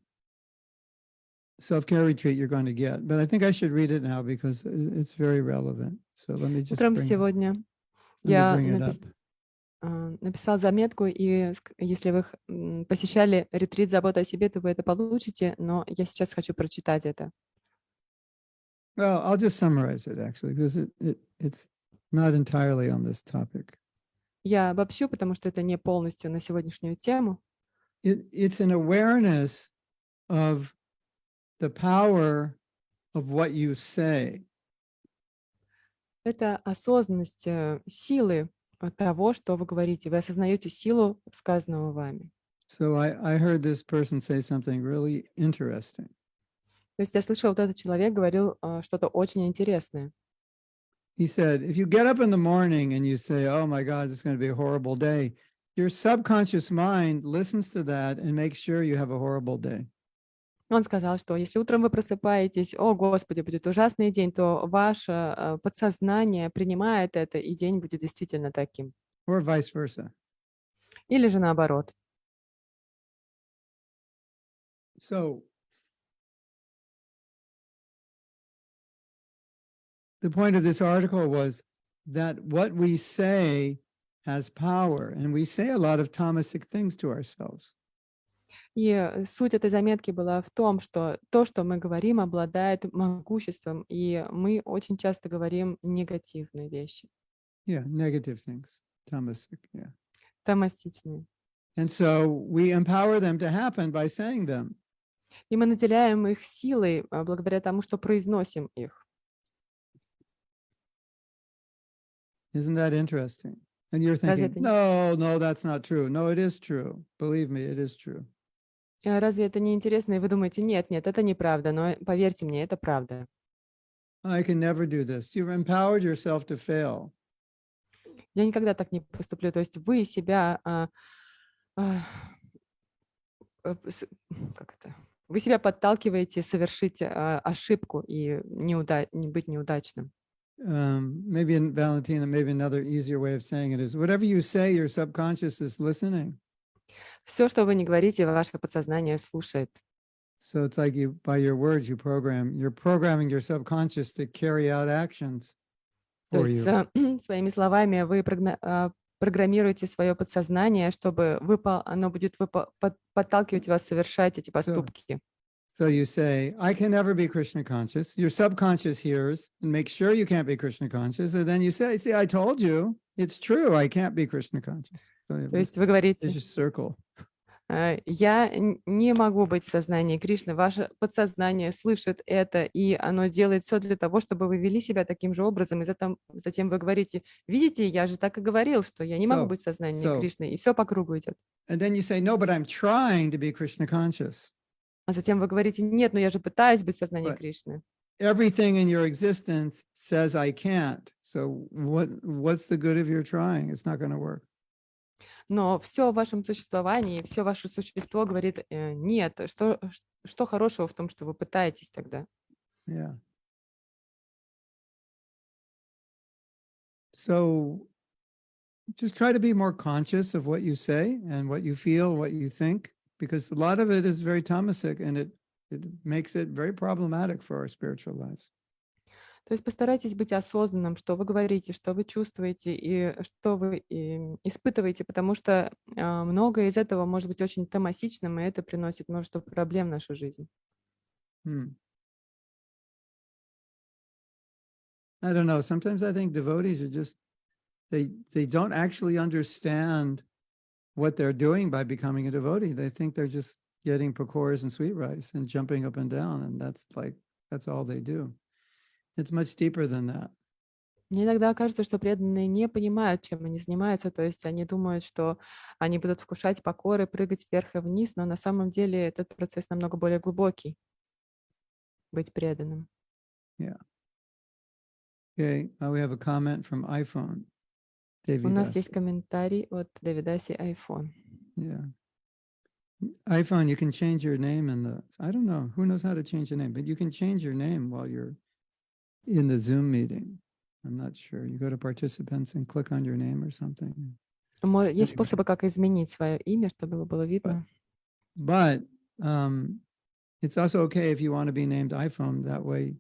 self-care retreat, you're going to get, but I think I should read it now because it's very relevant. So let me just Утром bring сегодня let me я bring it up. написала заметку, и если вы посещали ретрит «Забота о себе», то вы это получите, но я сейчас хочу прочитать это. Well, I'll just summarize it actually, because it's not entirely on this topic. Я обобщу, потому что это не полностью на сегодняшнюю тему. It's an awareness of the power of what you say. Это осознанность силы того, что вы говорите. Вы осознаете силу сказанного вами. So I heard this person say something really interesting. То есть я слышала, вот этот человек говорил что-то очень интересное. He said, if you get up in the morning and you say, oh my God, it's going to be a horrible day, your subconscious mind listens to that and makes sure you have a horrible day. Он сказал, что если утром вы просыпаетесь, о, Господи, будет ужасный день, то ваше подсознание принимает это, и день будет действительно таким. Or vice versa. Или же наоборот. So the point of this article was that what we say has power, and we say a lot of tamasic things to ourselves. И суть этой заметки была в том, что то, что мы говорим, обладает могуществом, и мы очень часто говорим негативные вещи, Yeah, negative things, tamasic, yeah. томастичные. And so we empower them to happen by saying them. И мы наделяем их силой благодаря тому, что произносим их. Isn't that interesting? And you're Разве thinking, это no, that's not true. No, it is true. Believe me, it is true. Разве это не интересно? И вы думаете, нет, это неправда, но поверьте мне, это правда. I can never do this. You've empowered yourself to fail. Я никогда так не поступлю. То есть вы себя, вы себя подталкиваете совершить ошибку и не быть неудачным. Maybe in Valentina, maybe another easier way of saying it is whatever you say, your subconscious is listening. Все, что вы не говорите, ваше подсознание слушает. So it's like by your words, you're programming your subconscious to carry out actions То for есть you. своими словами вы программируете свое подсознание, чтобы оно будет подталкивать вас совершать эти поступки. So you say, I can never be Krishna conscious. Your subconscious hears and makes sure you can't be Krishna conscious. And then you say, see, I told you, it's true, I can't be Krishna conscious. So То есть вы говорите, vicious circle. я не могу быть в сознании Кришны. Ваше подсознание слышит это, и оно делает все для того, чтобы вы вели себя таким же образом. И затем вы говорите, видите, я же так и говорил, что я не могу быть в сознании Кришны. И все по кругу идет. And then you say, no, but I'm trying to be Krishna conscious. А затем вы говорите, нет, но я же пытаюсь быть в сознании Кришны. Everything in your existence says I can't. So what's the good of your trying? It's not going to work. Но все в вашем существовании, все ваше существо говорит нет. Что хорошего в том, что вы пытаетесь тогда? Yeah. So just try to be more conscious of what you say and what you feel, what you think, because a lot of it is very tamasic and it makes it very problematic for our spiritual lives. То есть постарайтесь быть осознанным, что вы говорите, что вы чувствуете и что вы испытываете, потому что многое из этого может быть очень томасичным, и это приносит множество проблем в нашу жизнь. I don't know. Sometimes I think devotees are just, they don't actually understand what they're doing by becoming a devotee. They think they're just getting pakoras and sweet rice and jumping up and down, and that's all they do. It's much deeper than that. Мне иногда кажется, что преданные не понимают, чем они занимаются, то есть они думают, что они будут вкушать покоры, прыгать вверх и вниз, но на самом деле этот процесс намного более глубокий — быть преданным. Yeah. Okay. We have a comment from iPhone. У нас есть Devidasi. комментарий от Давидаси iPhone. Yeah. iPhone, you can change your name in the, I don't know, who knows how to change your name, but you can change your name while you're in the Zoom meeting. I'm not sure. You go to participants and click on your name or something. Есть Anyway. способы, как изменить свое имя, чтобы его было видно. But it's also okay if you want to be named iPhone. That way,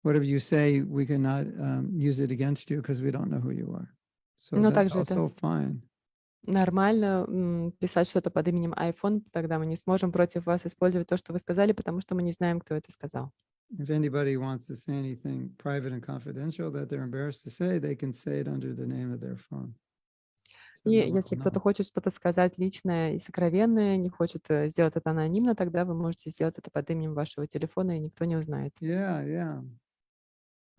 whatever you say, we cannot use it against you because we don't know who you are. So Но that's также это also fine. нормально писать что-то под именем iPhone, тогда мы не сможем против вас использовать то, что вы сказали, потому что мы не знаем, кто это сказал. If anybody wants to say anything private and confidential that they're embarrassed to say, they can say it under the name of their phone. So И no one will если кто-то know. хочет что-то сказать личное и сокровенное, не хочет сделать это анонимно, тогда вы можете сделать это под именем вашего телефона, и никто не узнает. Yeah.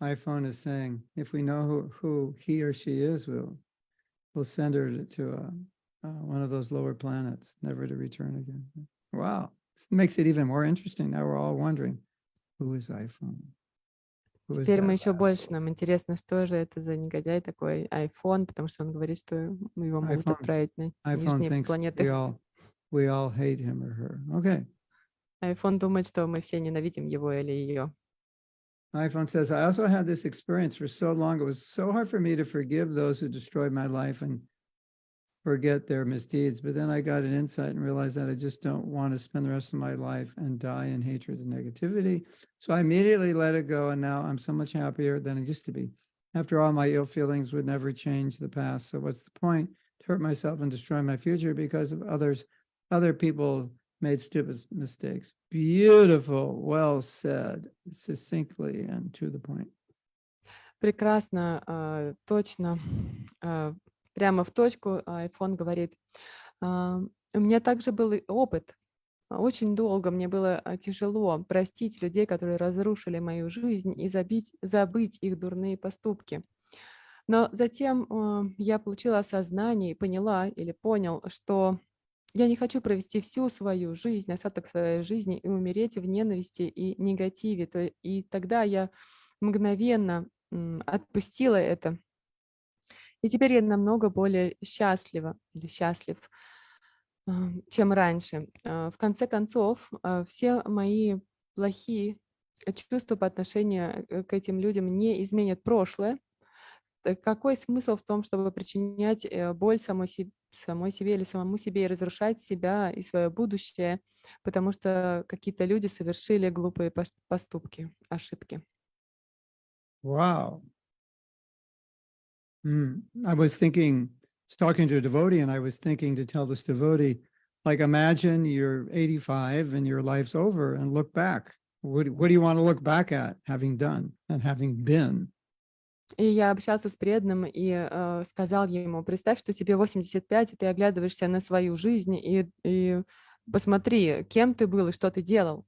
iPhone is saying, if we know who he or she is, we'll send her to one of those lower planets, never to return again. Wow. This makes it even more interesting. Now we're all wondering, who is iPhone? Who is Теперь мы that еще больше, rascal? нам интересно, что же это за негодяй такой iPhone, потому что он говорит, что его могут отправить на iPhone нижние thinks планеты. we all hate him or her. Okay. iPhone думает, что мы все ненавидим его или ее. iPhone says, I also had this experience for so long. It was so hard for me to forgive those who destroyed my life and forget their misdeeds. But then I got an insight and realized that I just don't want to spend the rest of my life and die in hatred and negativity. So I immediately let it go. And now I'm so much happier than I used to be. After all, my ill feelings would never change the past. So what's the point to hurt myself and destroy my future because of other people made stupid mistakes? Beautiful, well said, succinctly and to the point. Прекрасно, точно, прямо в точку iPhone говорит. У меня также был опыт. Очень долго мне было тяжело простить людей, которые разрушили мою жизнь, и забыть их дурные поступки. Но затем я получила осознание и поняла или понял, что я не хочу провести всю свою жизнь, остаток своей жизни и умереть в ненависти и негативе. И тогда я мгновенно отпустила это. И теперь я намного более счастлива или счастлив, чем раньше. В конце концов, все мои плохие чувства по отношению к этим людям не изменят прошлое. Какой смысл в том, чтобы причинять боль самой себе или самому себе и разрушать себя и свое будущее, потому что какие-то люди совершили глупые поступки, ошибки? Wow. I was talking to a devotee, and I was thinking to tell this devotee, like, imagine you're 85 and your life's over and look back. What do you want to look back at having done and having been? И я общался с преданным и сказал ему: представь, что тебе 85, и ты оглядываешься на свою жизнь, и посмотри, кем ты был и что ты делал.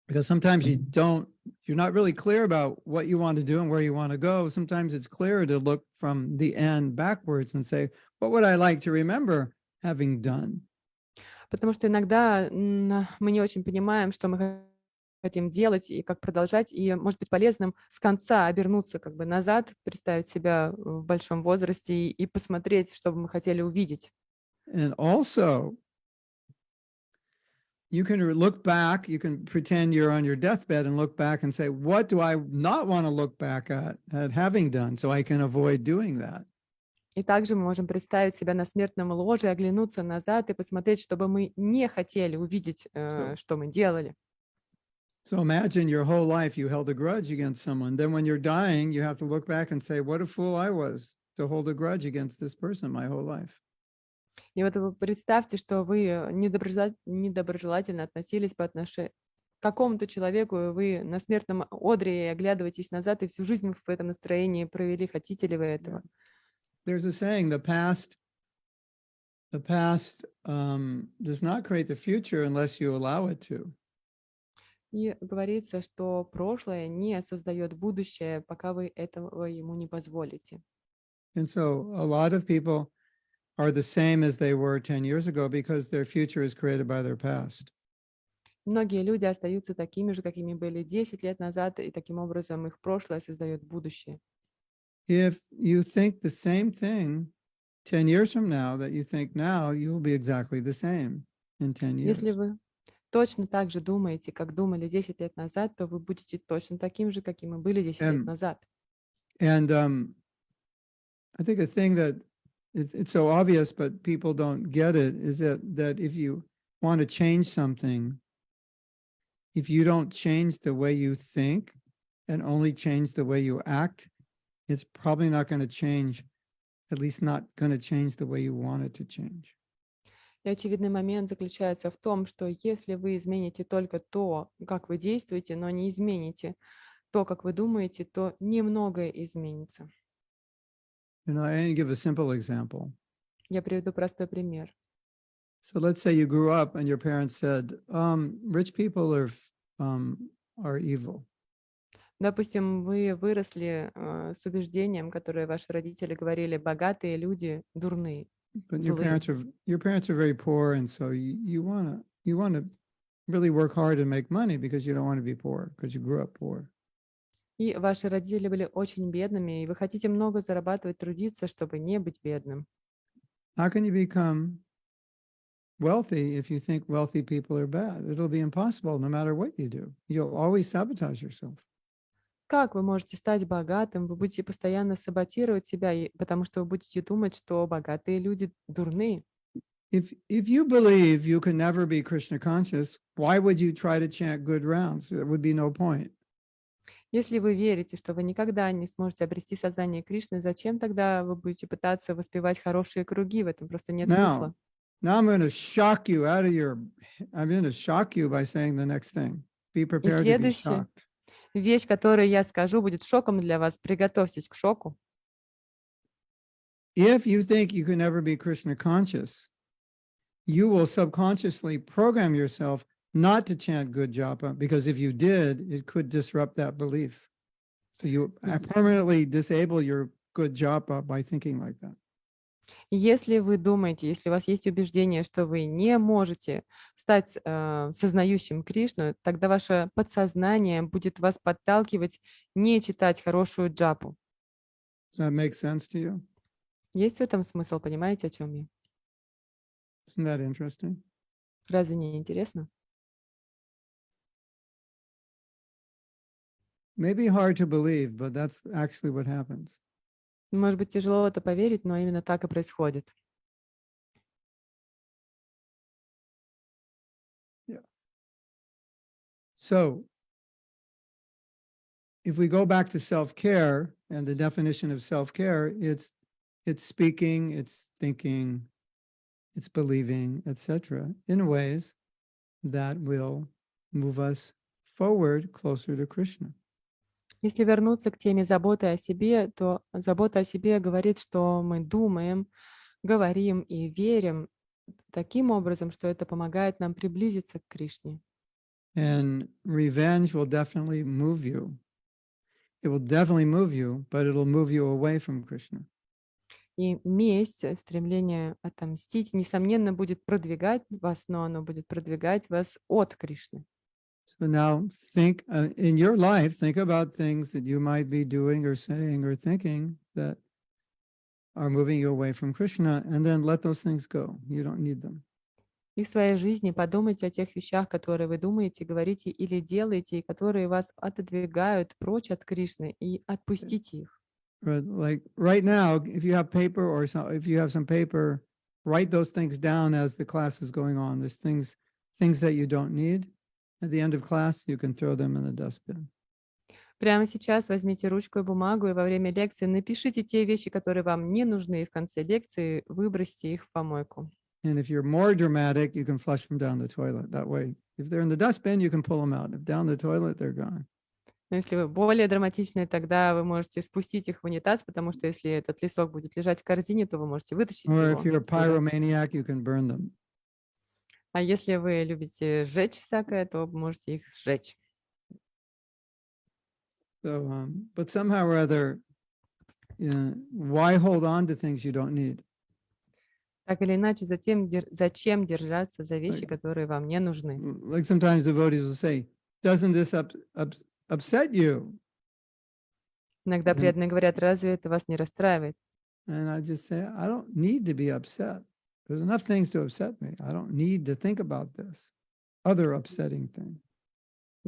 Because sometimes you're not really clear about what you want to do and where you want to go. Sometimes it's clearer to look from the end backwards and say, what would I like to remember having done? Потому что иногда мы не очень понимаем, что мы хотим делать и как продолжать, и может быть полезным с конца обернуться как бы назад, представить себя в большом возрасте и посмотреть, что бы мы хотели увидеть. And also, you can look back, you can pretend you're on your deathbed and look back and say, what do I not want to look back at having done so I can avoid doing that? И также мы можем представить себя на смертном ложе, оглянуться назад и посмотреть, что бы мы не хотели увидеть, что мы делали. So imagine your whole life you held a grudge against someone. Then when you're dying, you have to look back and say, what a fool I was to hold a grudge against this person my whole life. И вот вы представьте, что вы недоброжелательно относились по отношению к какому-то человеку, и вы на смертном одре оглядываетесь назад, и всю жизнь в этом настроении провели. Хотите ли вы этого? There's a saying, the past does not create the future unless you allow it to. И говорится, что прошлое не создает будущее, пока вы этого ему не позволите. And so a lot of people are the same as they were 10 years ago because their future is created by their past. Многие люди остаются такими же, какими были 10 лет назад, и таким образом их прошлое создает будущее. If you think the same thing 10 years from now that you think now, you will be exactly the same in 10 Если years. вы точно так же думаете, как думали 10 лет назад, то вы будете точно таким же, каким и были 10 лет And, назад. and I think a thing that it's so obvious, but people don't get it, is that if you want to change something, if you don't change the way you think and only change the way you act, it's probably not going to change, at least not going to change the way you want it to change. И очевидный момент заключается в том, что если вы измените только то, как вы действуете, но не измените то, как вы думаете, то немногое изменится. And I give a simple example. Я приведу простой пример. So let's say you grew up and your parents said, rich people are evil. Допустим, вы выросли с убеждением, которое ваши родители говорили, богатые люди дурные. But Злые. your parents are very poor, and so you wanna really work hard and make money because you don't want to be poor because you grew up poor. И ваши родители были очень бедными, и вы хотите много зарабатывать, трудиться, чтобы не быть бедным. How can you become wealthy if you think wealthy people are bad? It'll be impossible no matter what you do. You'll always sabotage yourself. Как вы можете стать богатым? Вы будете постоянно саботировать себя, потому что вы будете думать, что богатые люди дурные. If you believe you can never be Krishna conscious, why would you try to chant good rounds? There would be no point. Если вы верите, что вы никогда не сможете обрести сознание Кришны, зачем тогда вы будете пытаться воспевать хорошие круги? В этом просто нет смысла. Now I'm going to shock you out of your, I'm going to shock you by saying the next thing. Be И prepared to be следующая shocked. вещь, которую я скажу, будет шоком для вас. Приготовьтесь к шоку. If you think you can never be Krishna conscious, you will subconsciously program yourself not to chant good japa, because if you did, it could disrupt that belief. So you permanently disable your good japa by thinking like that. Если вы думаете, если у вас есть убеждение, что вы не можете стать сознающим Кришну, тогда ваше подсознание будет вас подталкивать не читать хорошую джапу. Does that make sense to you? Есть в этом смысл, понимаете, о чем я? Isn't that interesting? Разве не интересно? Maybe hard to believe, but that's actually what happens. Может быть, тяжело это поверить, но именно так и происходит. So if we go back to self-care and the definition of self-care, it's speaking, it's thinking, it's believing, etc., in ways that will move us forward closer to Krishna. Если вернуться к теме заботы о себе, то забота о себе говорит, что мы думаем, говорим и верим таким образом, что это помогает нам приблизиться к Кришне. And revenge will definitely move you. It will definitely move you, but it'll move you away from Krishna. И месть, стремление отомстить, несомненно, будет продвигать вас, но оно будет продвигать вас от Кришны. So now think in your life, think about things that you might be doing or saying or thinking that are moving you away from Krishna, and then let those things go. You don't need them. И в своей жизни подумайте о тех вещах, которые вы думаете, говорите или делаете, и которые вас отодвигают прочь от Кришны, и отпустите их. But like right now, if you have paper or if you have some paper, write those things down as the class is going on. There's things that you don't need. At the end of class, you can throw them in the dustbin. Прямо сейчас возьмите ручку и бумагу, и во время лекции напишите те вещи, которые вам не нужны, и в конце лекции выбросьте их в помойку. And if you're more dramatic, you can flush them down the toilet. That way, if they're in the dustbin, you can pull them out. If down the toilet, they're gone. Но если вы более драматичные, тогда вы можете спустить их в унитаз, потому что если этот лесок будет лежать в корзине, то вы можете вытащить Or его. if you're a оттуда. pyromaniac, you can burn them. А если вы любите сжечь всякое, то вы можете их сжечь. So, but somehow or other, why hold on to things you don't need? Так или иначе, зачем держаться за вещи, Like, которые вам не нужны? like sometimes devotees will say, doesn't this upset you? Иногда And, преданные говорят, разве это вас не расстраивает? and I just say, I don't need to be upset. There's enough things to upset me. I don't need to think about this other upsetting thing.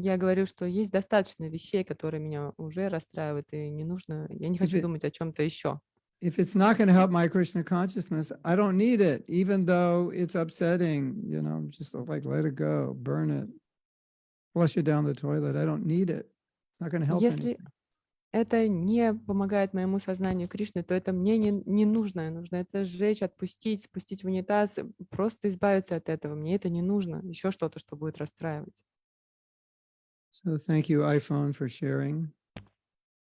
Я говорю, что есть достаточно вещей, которые меня уже расстраивают, и не нужно, я не хочу думать о чем-то еще. If it's not going to help my Krishna consciousness, I don't need it, even though it's upsetting, just like let it go, burn it, flush it down the toilet. I don't need it. It's not going to help Если anything. это не помогает моему сознанию Кришны, то это мне не нужно. Нужно это сжечь, отпустить, спустить в унитаз, просто избавиться от этого. Мне это не нужно. Еще что-то, что будет расстраивать. So thank you, iPhone, for sharing.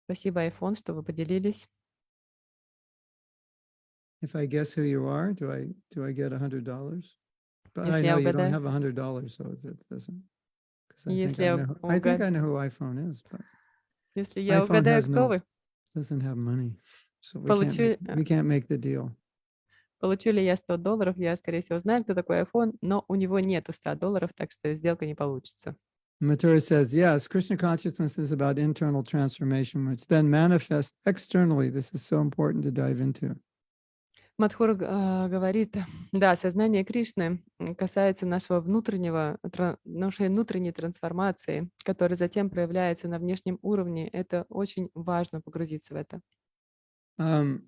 Спасибо, iPhone, что вы поделились. If I guess who you are, do I get $100? But I Если know я you don't угадаю, have $100, so that doesn't. Because I think если я I think I know who iPhone is, but если я iPhone угадаю, has кто вы, doesn't have money, so получу, we can't make the deal. получу ли я $100, я, скорее всего, знаю, кто такой iPhone, но у него нету $100, так что сделка не получится. Mathura says, yes, Krishna consciousness is about internal transformation, which then manifests externally. This is so important to dive into. Мадхур говорит, да, сознание Кришны касается нашей внутренней трансформации, которая затем проявляется на внешнем уровне. Это очень важно погрузиться в это. You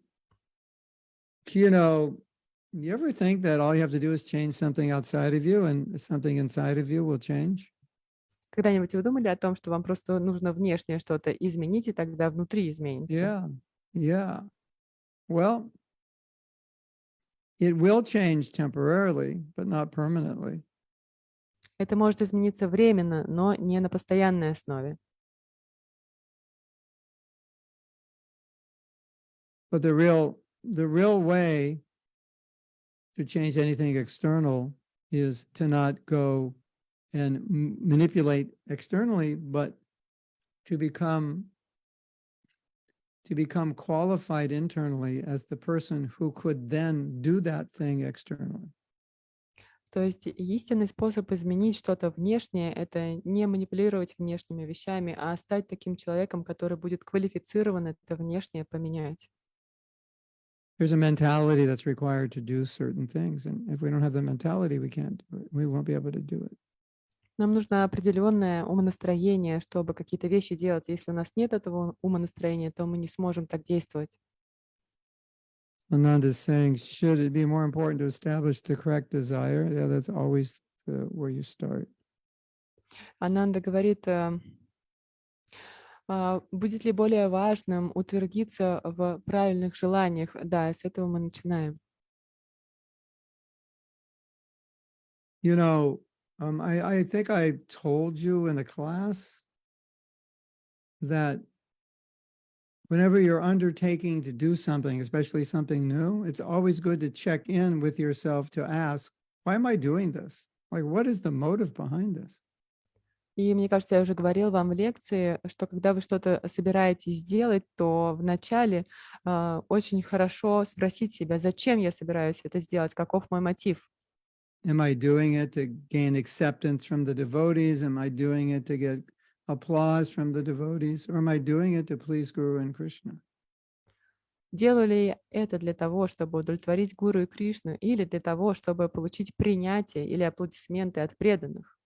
ever think that all you have to do is change something outside of you and something inside of you will change? Когда-нибудь вы думали о том, что вам просто нужно внешнее что-то изменить, и тогда внутри изменится? Yeah. Well, it will change temporarily, but not permanently. Это может измениться временно, но не на постоянной основе. But the real way to change anything external is to not go and manipulate externally, but to become qualified internally as the person who could then do that thing externally. То есть истинный способ изменить что-то внешнее — это не манипулировать внешними вещами, а стать таким человеком, который будет квалифицирован это внешнее поменять. There's a mentality that's required to do certain things, and if we don't have the mentality, we won't be able to do it. Нам нужно определенное умонастроение, чтобы какие-то вещи делать. Если у нас нет этого умонастроения, то мы не сможем так действовать. Ananda is saying, should it be more important to establish the correct desire? Yeah, that's always where you start. Ананда говорит, будет ли более важным утвердиться в правильных желаниях? Да, и с этого мы начинаем. I think I told you in the class that whenever you're undertaking to do something, especially something new, it's always good to check in with yourself to ask, why am I doing this? Like, what is the motive behind this? И мне кажется, я уже говорила вам в лекции, что когда вы что-то собираетесь делать, то вначале очень хорошо спросить себя, зачем я собираюсь это сделать, каков мой мотив. Am I doing it to gain acceptance from the devotees? Am I doing it to get applause from the devotees? Or am I doing it to please Guru and Krishna? Делаю ли я это для того, чтобы удовлетворить Гуру и Кришну, или для того, чтобы получить принятие или аплодисменты от преданных?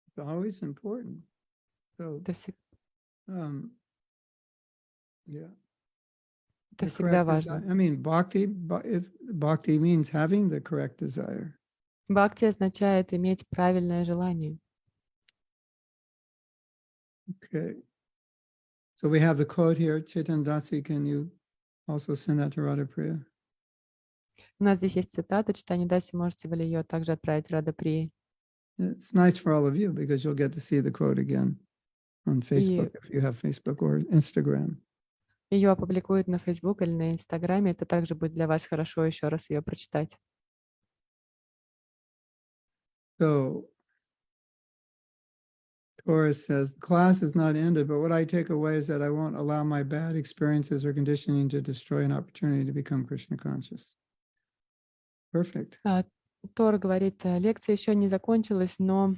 It's always important. So, Это yeah. Это всегда важно. I mean, bhakti means having the correct desire. Бхакти означает иметь правильное желание. Okay. So we have the quote here. Chaitanya Dasi, can you also send that to Radhapriya? У нас здесь есть цитата, Чайтанья Даси, можете вы ли ее также отправить Радаприи? It's nice for all of you because you'll get to see the quote again on Facebook if you have Facebook or Instagram. Ее опубликуют на Facebook или на Инстаграме. Это также будет для вас хорошо еще раз ее прочитать. So Taurus says, class is not ended, but what I take away is that I won't allow my bad experiences or conditioning to destroy an opportunity to become Krishna conscious. Perfect. Тор говорит, лекция еще не закончилась, но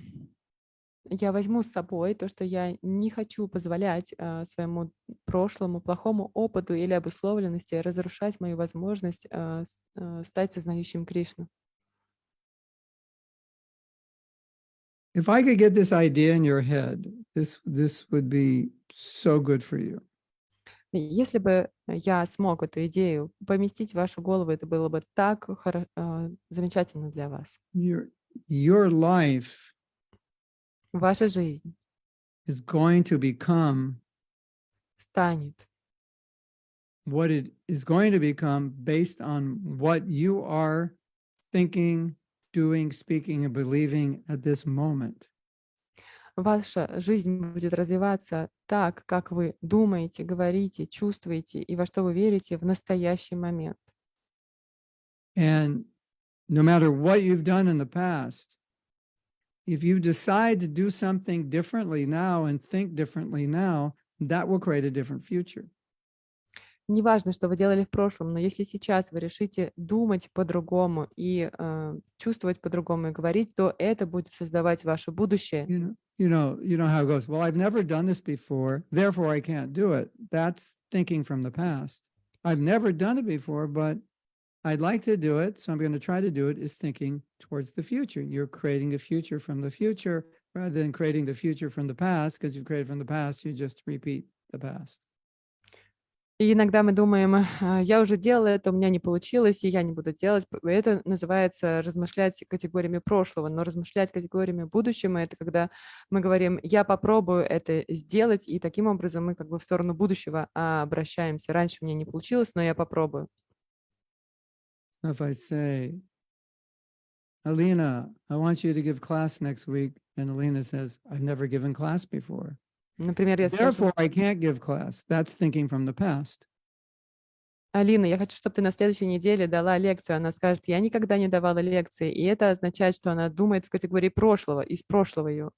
я возьму с собой то, что я не хочу позволять своему прошлому плохому опыту или обусловленности разрушать мою возможность стать сознающим Кришну. If I could get this idea in your head, this would be so good for you. И если бы я смог эту идею поместить в вашу голову, это было бы так замечательно для вас. Your life Ваша жизнь is going to become станет what it is going to become based on what you are thinking, doing, speaking, and believing at this moment. Ваша жизнь будет развиваться так, как вы думаете, говорите, чувствуете и во что вы верите в настоящий момент. And no matter what you've done in the past, if you decide to do something differently now and think differently now, that will create a different future. Неважно, что вы делали в прошлом, но если сейчас вы решите думать по-другому и чувствовать по-другому и говорить, то это будет создавать ваше будущее. You know how it goes. Well, I've never done this before, therefore I can't do it. That's thinking from the past. I've never done it before, but I'd like to do it, so I'm going to try to do it, is thinking towards the future. You're creating a future from the future rather than creating the future from the past, because you've created from the past, you just repeat the past. И иногда мы думаем, я уже делала это, у меня не получилось, и я не буду делать. Это называется размышлять категориями прошлого. Но размышлять категориями будущего — это когда мы говорим, я попробую это сделать, и таким образом мы как бы в сторону будущего обращаемся. Раньше у меня не получилось, но я попробую. If I say, Alina, I want you to give class next week, and Alina says, I've never given class before. Например, я скажу, Therefore, I can't give class. That's thinking from the past. Алина, я хочу, чтобы ты на следующей неделе дала лекцию. Она скажет, я никогда не давала лекции, и это означает, что она думает в категории прошлого, из прошлого ее.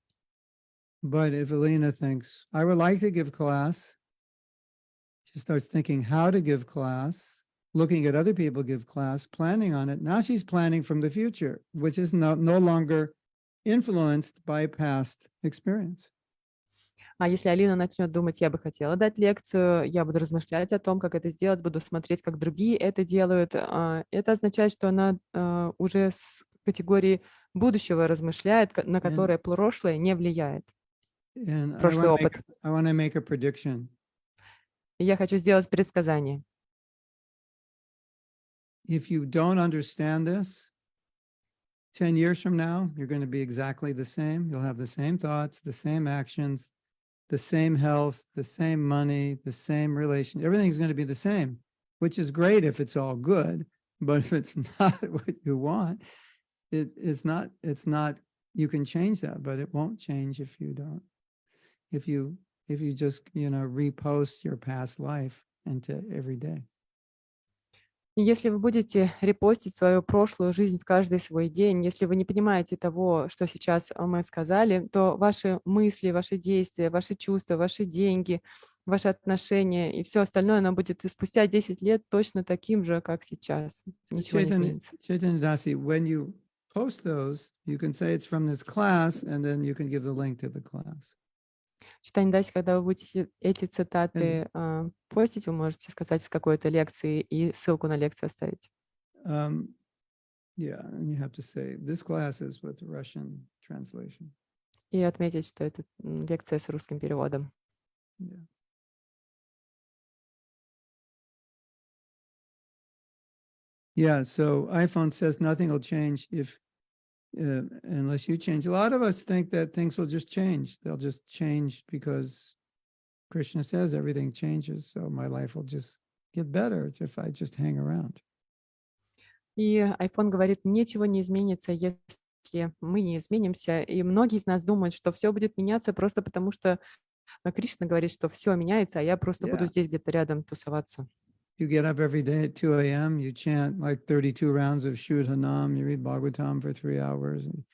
But if Alina thinks, I would like to give class, she starts thinking how to give class, looking at other people give class, planning on it. Now she's planning from the future, which is no longer influenced by past experience. А если Алина начнет думать, я бы хотела дать лекцию, я буду размышлять о том, как это сделать, буду смотреть, как другие это делают, это означает, что она уже с категории будущего размышляет, на которое прошлое не влияет. Прошлый опыт. I want to make a prediction. И я хочу сделать предсказание. If you don't understand this, 10 years from now, you're going to be exactly the same. You'll have the same thoughts, the same actions, the same health, the same money, the same relation. Everything's going to be the same, which is great if it's all good. But if it's not what you want, it's not, you can change that, but it won't change if you don't. If you just, repost your past life into every day. Если вы будете репостить свою прошлую жизнь в каждый свой день, если вы не понимаете того, что сейчас мы сказали, то ваши мысли, ваши действия, ваши чувства, ваши деньги, ваши отношения и все остальное, оно будет и спустя 10 лет точно таким же, как сейчас. Ничего не изменится. Chaitanya Dasi, when you post those, you can say it's from this class, and then you can give the link to the class. Читание Даси, когда вы будете эти цитаты постить, вы можете сказать с какой-то лекции и ссылку на лекцию оставить. Yeah, and you have to say, this class is with Russian translation. И отметить, что это лекция с русским переводом. Yeah. Yeah, so iPhone says nothing will change if unless you change. A lot of us think that things will just change. They'll just change because Krishna says everything changes. So my life will just get better if I just hang around. И iPhone говорит, ничего не изменится, если мы не изменимся. И многие из нас думают, что все будет меняться просто потому, что Кришна говорит, что все меняется, а я просто буду здесь где-то рядом тусоваться. You get up every day at 2 a.m., you chant like 32 rounds of Shuddhanam, you read Bhagavatam for 3 hours, and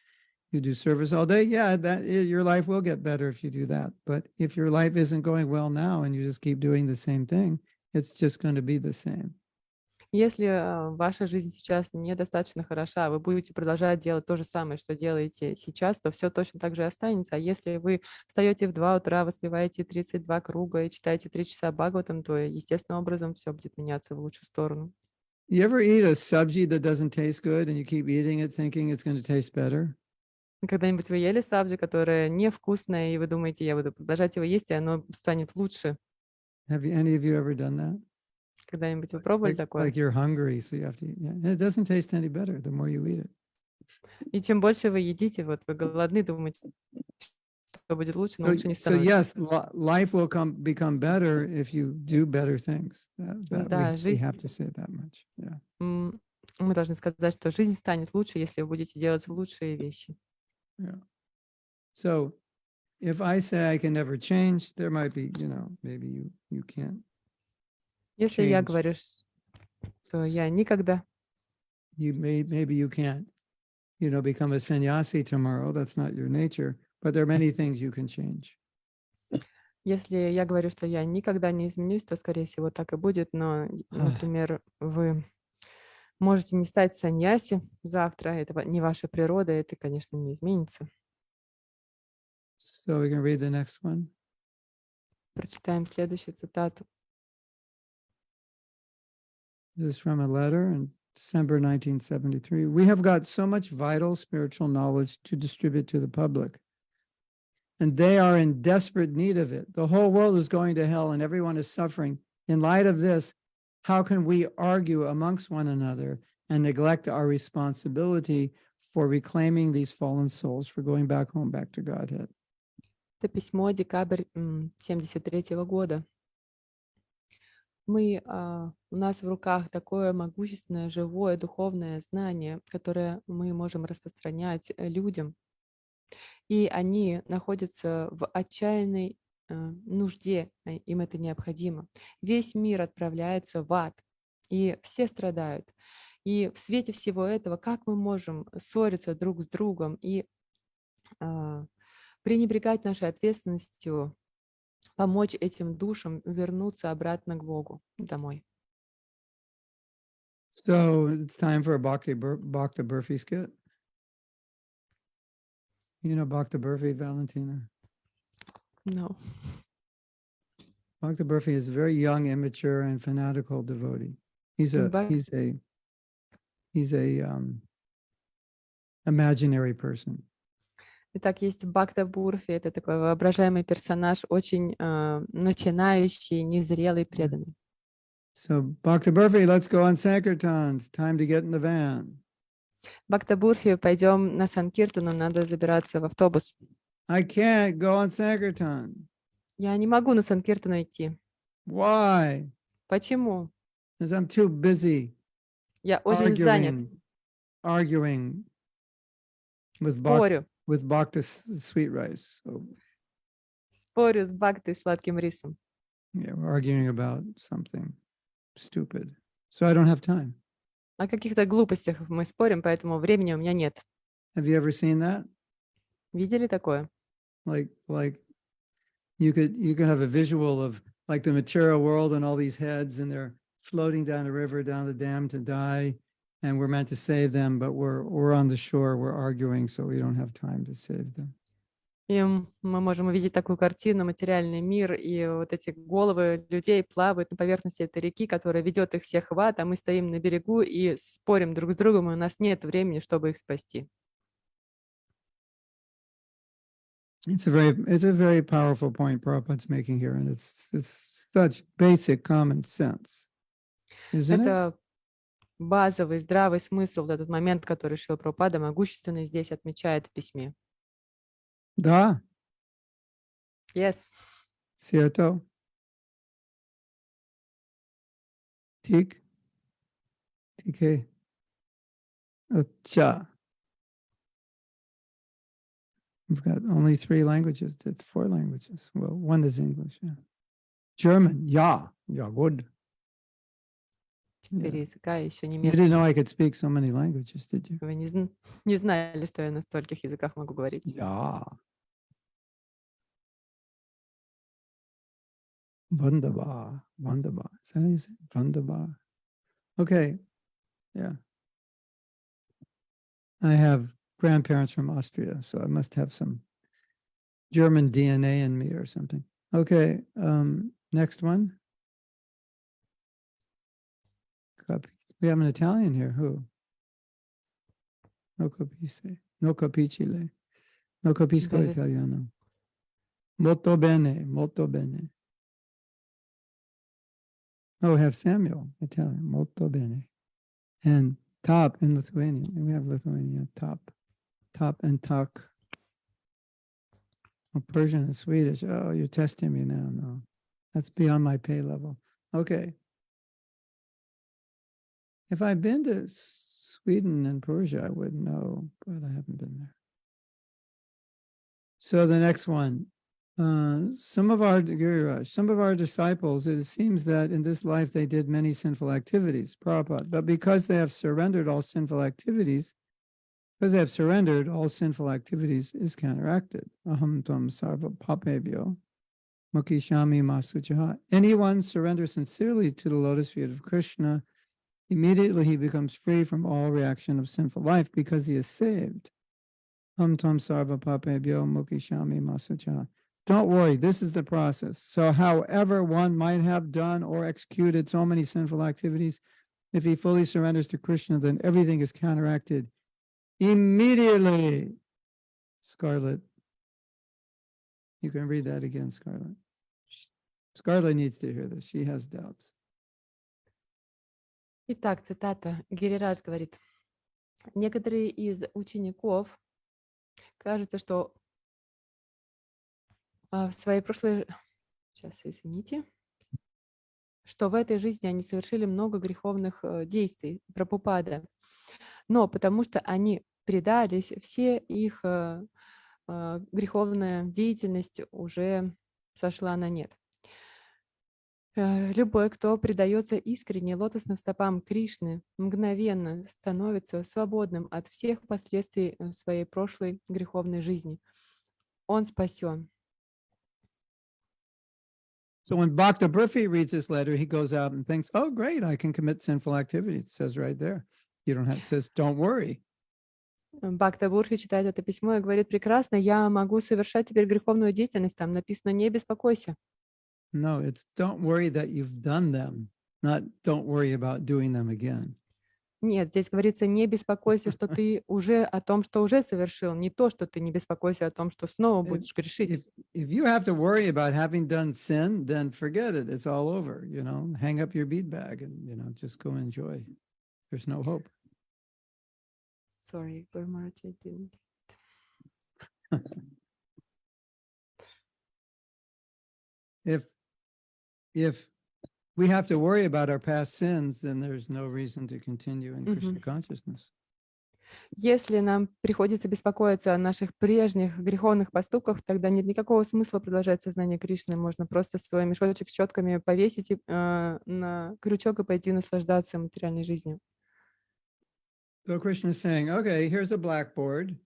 You do service all day, yeah, your life will get better if you do that. But if your life isn't going well now and you just keep doing the same thing, it's just going to be the same. Если ваша жизнь сейчас недостаточно хороша, вы будете продолжать делать то же самое, что делаете сейчас, то все точно так же и останется. А если вы встаете в 2 утра, воспеваете 32 круга и читаете 3 часа Бхагаватам, то естественным образом все будет меняться в лучшую сторону. You ever eat a sabji that doesn't taste good and you keep eating it thinking it's going to taste better? Когда-нибудь вы ели сабджи, которое невкусное, и вы думаете, я буду продолжать его есть, и оно станет лучше. Have any of you ever done that? Когда-нибудь вы пробовали такое? Like you're hungry, so you have to eat. Yeah. And it doesn't taste any better the more you eat it. И чем больше вы едите, вот вы голодны, думаете, что будет лучше, но лучше не So становится. yes, life will become better if you do better things. Да, We жизнь, have to say that much. Yeah. мы должны сказать, что жизнь станет лучше, если вы будете делать лучшие вещи. Yeah. So if I say I can never change, there might be, maybe you can't. Если я Change. говорю, что я никогда, Maybe you can't, become a sannyasi tomorrow. That's not your nature. But there are many things you can change. если я говорю, что я никогда не изменюсь, то, скорее всего, так и будет. Но, например, вы можете не стать саньяси завтра, это не ваша природа, это, конечно, не изменится. So we can read the next one. Прочитаем следующую цитату. This is from a letter in December 1973. We have got so much vital spiritual knowledge to distribute to the public, and they are in desperate need of it. The whole world is going to hell and everyone is suffering. In light of this, how can we argue amongst one another and neglect our responsibility for reclaiming these fallen souls, for going back home, back to Godhead? Это письмо декабрь 1973 года. У нас в руках такое могущественное, живое, духовное знание, которое мы можем распространять людям. И они находятся в отчаянной нужде, им это необходимо. Весь мир отправляется в ад, и все страдают. И в свете всего этого, как мы можем ссориться друг с другом и пренебрегать нашей ответственностью, помочь этим душам вернуться обратно к Богу, домой. So it's time for a Bhakti Burfi skit. You know Bhakti Burfi, Valentina? No. Bhakti Burfi is a very young, immature, and fanatical devotee. He's a imaginary person. Итак, есть Бхакта Бурфи, это такой воображаемый персонаж, очень начинающий, незрелый, преданный. So Bhakti Burfi, let's go on Sankirtan. It's time to get in the van. Бхакта Бурфи, пойдем на Санкиртану, надо забираться в автобус. I can't go on Sankirtan. Я не могу на Санкиртану идти. Why? Почему? Because I'm too busy Я очень занят. arguing with Спорю. with Bhakti sweet rice. So, Спорю с Бхактой сладким рисом. yeah, we're arguing about something stupid. So I don't have time. О каких-то глупостях мы спорим, поэтому времени у меня нет. Have you ever seen that? Видели такое? Like you could have a visual of like the material world and all these heads, and they're floating down the river, down the dam to die, and we're meant to save them, but we're on the shore, we're arguing, so we don't have time to save them. И мы можем увидеть такую картину, материальный мир, и вот эти головы людей плавают на поверхности этой реки, которая ведет их всех в ад, а мы стоим на берегу и спорим друг с другом, и у нас нет времени, чтобы их спасти. It's a very powerful point Prabhupada's making here, and it's such basic common sense, isn't it? Это базовый, здравый смысл, этот момент, который Шрила Прабхупада могущественный здесь отмечает в письме. Да, Yes. cierto. Tik. TK. Acha. We've got only 3 languages. It's 4 languages. Well, one is English. Yeah. German. Ja. Ja, good. 4 языка, еще You немецкий. didn't know I could speak so many languages, did you? Вы не знали, что я на стольких языках могу говорить. Yeah. Wunderbar. Wunderbar. Is that how you say it? Wunderbar. Okay. Yeah. I have grandparents from Austria, so I must have some German DNA in me or something. Okay. Next one. We have an Italian here. Who? No capisce. No capicile. No capisco Даже- italiano. Molto bene. Molto bene. Oh, we have Samuel, Italian. Molto bene. And top in Lithuanian. We have Lithuania. Top. Top and talk. Oh, Persian and Swedish. Oh, you're testing me now. No, that's beyond my pay level. Okay. If I've been to Sweden and Persia, I would know, but I haven't been there. So the next one, some of our disciples, it seems that in this life they did many sinful activities, Prabhupada, but because they have surrendered all sinful activities, is counteracted. Aham tvam sarva papebhyo mukishami masuchaha. Anyone surrenders sincerely to the lotus feet of Krishna, immediately he becomes free from all reaction of sinful life because he is saved. Aham tvam sarva papebhyo mukishami masuchaha. Don't worry, this is the process. So however one might have done or executed so many sinful activities, if he fully surrenders to Krishna, then everything is counteracted immediately. Scarlett. You can read that again, Scarlett. Scarlett needs to hear this. She has doubts. Итак, цитата. Гирирадж говорит. Некоторые из учеников кажется, что в своей прошлой... Сейчас, извините. Что в этой жизни они совершили много греховных действий, Прабхупада. Но потому что они предались, все их греховная деятельность уже сошла на нет. Любой, кто предается искренне лотосным стопам Кришны, мгновенно становится свободным от всех последствий своей прошлой греховной жизни. Он спасен. So when Bhakta Brufi reads this letter, he goes out and thinks, oh, great, I can commit sinful activities. It says right there. You don't have, it says, don't worry. Бхакта Бурфи читает это письмо и говорит, прекрасно, я могу совершать теперь греховную деятельность. Там написано, не беспокойся. No, it's don't worry that you've done them, not don't worry about doing them again. Нет, здесь говорится, не беспокойся, что ты уже о том, что уже совершил, не то, что ты не беспокойся о том, что снова будешь грешить. If you have to worry about having done sin, then forget it. It's all over, you know, hang up your bead bag and, you know, just go enjoy. There's no hope. Sorry, Gurmaharaj, I didn't. If we have to worry about our past sins, then there's no reason to continue in Krishna consciousness. Если нам приходится беспокоиться о наших прежних греховных поступках, тогда нет никакого смысла продолжать сознание Кришны. Можно просто свой мешочек с четками повесить на крючок и пойти наслаждаться материальной жизнью. So Krishna is saying, okay, here's a blackboard.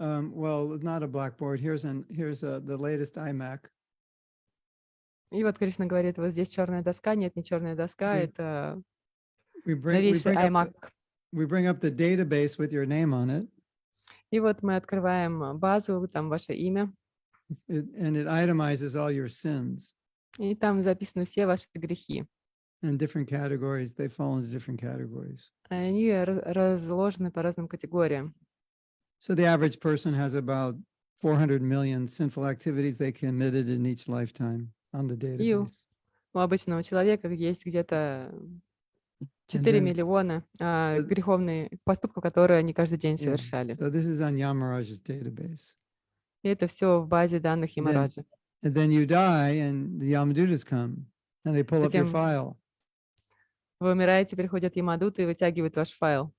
Well, not a blackboard. Here's the latest iMac. И вот Кришна говорит, вот здесь черная доска. Нет, не черная доска, это We bring новейший iMac. we bring up the database with your name on it. И вот мы открываем базу, там ваше имя, And it itemizes all your sins и там записаны все ваши грехи. in different categories. They fall into different categories. Они разложены по разным категориям. So the average person has about 400 million sinful activities they committed in each lifetime on the database. У обычного человека есть где-то 4 then- миллиона греховных поступков, которые они каждый день Yeah. совершали. So this is on Yamaraj's database. И это все в базе данных Ямараджа. And then you die and the Yamadutas come and they pull up your Затем- file. Вы умираете, приходят Ямадуты и вытягивают ваш файл.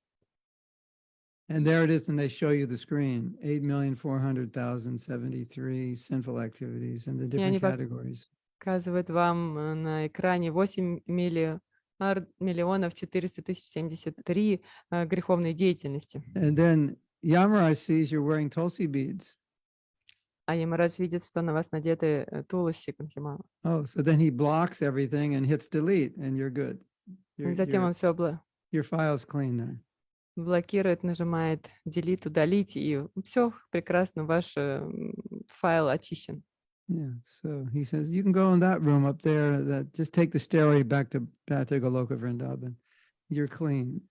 And there it is, and they show you the screen, 8,400,073 sinful activities in the different они categories. Показывает вам на экране 8 миллионов 400 тысяч 73 греховной деятельности. And then Yamaraj sees you're wearing Tulsi beads. А Ямарадж видит, что на вас надеты туласи Канхимала. Oh, so then he blocks everything and hits delete, and you're good. Затем он все Your file's clean there. блокирует, нажимает delete, удалить, и все прекрасно, ваш файл очищен. Yeah. So he says you can go in that room up there. Just take the stairway back to Goloka Vrindavan. You're clean.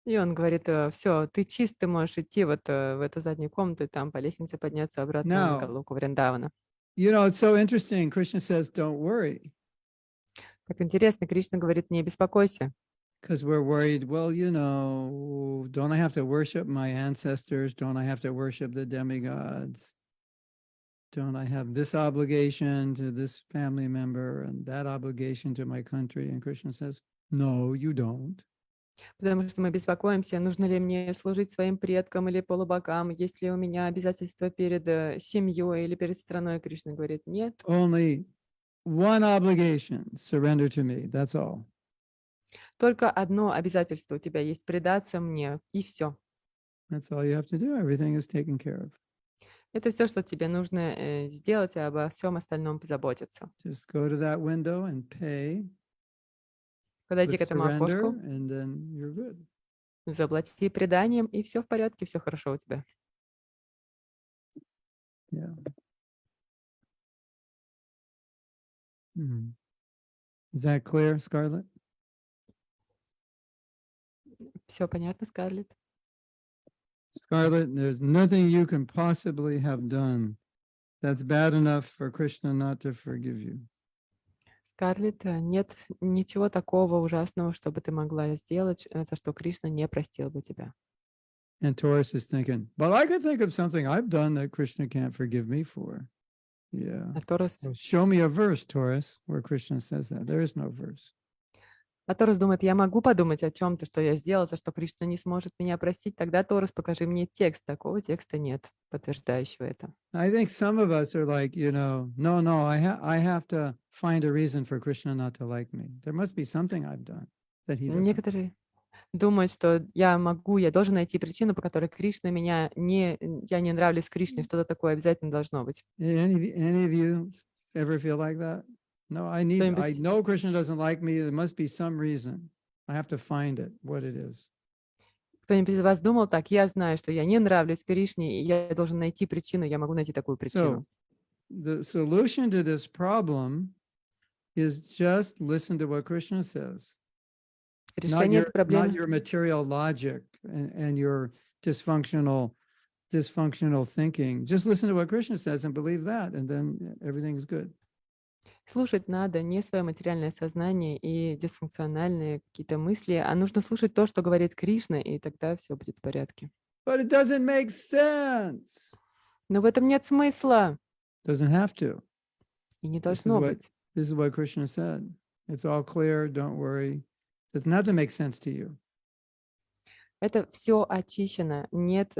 И он говорит, все, ты чист, ты можешь идти вот в эту заднюю комнату и там по лестнице подняться обратно на Now, Галоку Вриндавана. You know, it's so interesting. Krishna says, don't worry. Так интересно, Кришна говорит, не беспокойся. Because we're worried, well, you know, don't I have to worship my ancestors? Don't I have to worship the demigods? Don't I have this obligation to this family member and that obligation to my country? And Krishna says, no, you don't. Потому что мы беспокоимся, нужно ли мне служить своим предкам или полубогам, есть ли у меня обязательства перед семьей или перед страной. Кришна говорит, нет. Only one obligation, surrender to me, that's all. Только одно обязательство у тебя есть, предаться мне, и все. That's all you have to do. Everything is taken care of. Это все, что тебе нужно сделать, а обо всем остальном позаботиться. Just go to that window and pay. Подойди with к этому surrender, окошку, and then you're good. заплати преданием, и все в порядке, все хорошо у тебя. Yeah. Mhm. Is that clear, Scarlett? Все понятно, Скарлетт? Scarlett, there's nothing you can possibly have done that's bad enough for Krishna not to forgive you. Скарлетт, нет ничего такого ужасного, чтобы ты могла сделать, за что Кришна не простил бы тебя. And Taurus is thinking, but I could think of something I've done that Krishna can't forgive me for. Yeah. А Торос Well, show me a verse, Taurus, where Krishna says that. There is no verse. думает, я могу подумать о чем-то, что я сделал, за что Кришна не сможет меня простить. Тогда, Торос, покажи мне текст. Такого текста нет, подтверждающего это. I think some of us are like, you know, no, I have to find a reason for Krishna not to like me. There must be something I've done that he doesn't. Некоторые думают, что я должен найти причину, по которой Кришна я не нравлюсь Кришне, что-то такое обязательно должно быть. Any of you ever feel like that? No, I Кто-нибудь- know Krishna doesn't like me. There must be some reason. I have to find it, what it is. Кто-нибудь из вас думал так? Я знаю, что я не нравлюсь Кришне, и я должен найти причину, я могу найти такую причину. So the solution to this problem is just listen to what Krishna says. Решение этой Not проблемы your material logic and your dysfunctional thinking. Just listen to what Krishna says and believe that, and then everything is good. слушать надо не свое материальное сознание и дисфункциональные какие-то мысли, а нужно слушать то, что говорит Кришна, и тогда все будет в порядке. But it doesn't make sense. Но в этом нет смысла, Doesn't have to. и не This is должно what- быть. This is what Krishna said. It's all clear. Don't worry. Doesn't have to make sense to you. Это все очищено, нет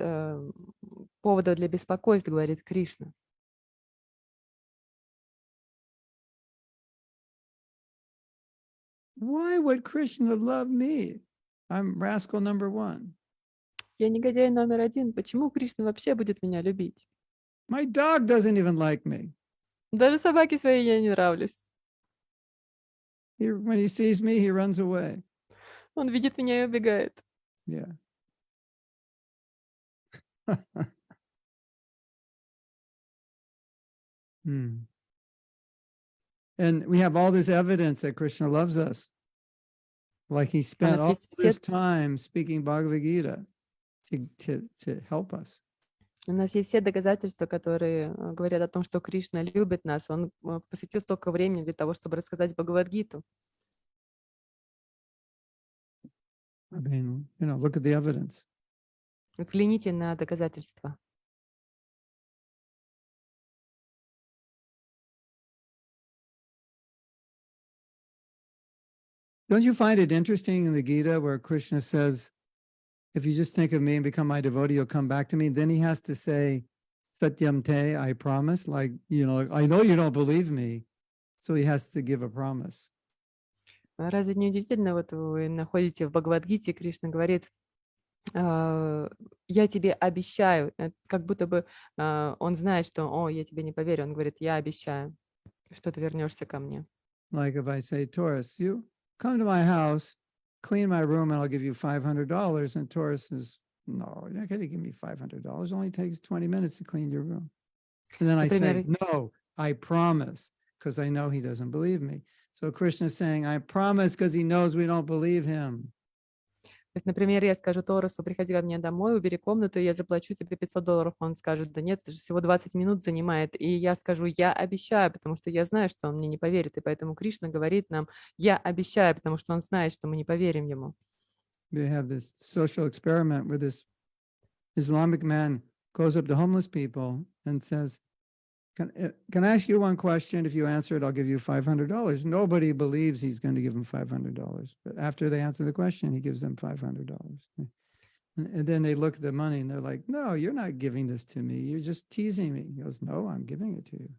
повода для беспокойств, говорит Кришна. Why would Krishna love me? I'm rascal number one. Я негодяй номер один. Почему Кришна вообще будет меня любить? My dog doesn't even like me. Даже собаке своей я не нравлюсь. When he sees me, he runs away. Он видит меня и убегает. Yeah. And we have all this evidence that Krishna loves us. Like he spent нас all есть this time speaking Bhagavad Gita to help us. У нас есть все доказательства, которые говорят о том, что Кришна любит нас. Он посвятил столько времени для того, чтобы рассказать Бхагавад-гиту. I mean, you know, look at the evidence. Взгляните на доказательства. Don't you find it interesting in the Gita where Krishna says, if you just think of me and become my devotee, you'll come back to me. Then he has to say, Satyam te, I promise. Like, you know, I know you don't believe me. So he has to give a promise. Разве не удивительно, вот вы находите в Бхагавад-гите, Кришна говорит, а, я тебе обещаю, как будто бы он знает, что, о, я тебе не поверю, он говорит, я обещаю, что ты вернешься ко мне. Like if I say, Taurus, you come to my house, clean my room, and I'll give you $500. And Taurus says, no, you're not going to give me $500. It only takes 20 minutes to clean your room. And then I say, Например, no, I promise, because I know he doesn't believe me. So Krishna is saying, I promise, because he knows we don't believe him. то есть, например, я скажу Торосу, приходи ко мне домой, убери комнату, и я заплачу тебе $500. Он скажет, да нет, это же всего 20 минут занимает. И я скажу, я обещаю, потому что я знаю, что он мне не поверит. И поэтому Кришна говорит нам, я обещаю, потому что он знает, что мы не поверим ему. They have this social experiment where this Islamic man goes up to homeless people and says, can I ask you one question? If you answer it, I'll give you $500. Nobody believes he's going to give them $500. But after they answer the question, he gives them $500. And then they look at the money and they're like, no, you're not giving this to me. You're just teasing me. He goes, no, I'm giving it to you.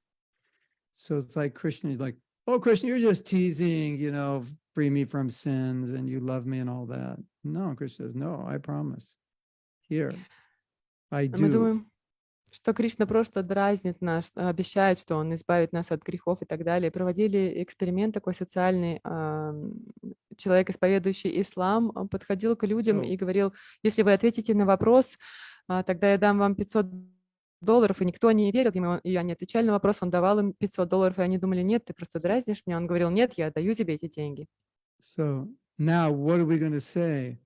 So it's like Krishna is like, oh, Krishna, you're just teasing, free me from sins and you love me and all that. No, Krishna says, no, I promise. Here, I Мы do. думаем, что Кришна просто дразнит нас, обещает, что он избавит нас от грехов и так далее. Проводили эксперимент такой социальный. Человек, исповедующий ислам, он подходил к людям и говорил, если вы ответите на вопрос, тогда я дам вам $500. И никто не верил ему, и они отвечали на вопрос, он давал им $500, и они думали, нет, ты просто дразнишь меня. Он говорил, нет, я даю тебе эти деньги. So now what are we going to say?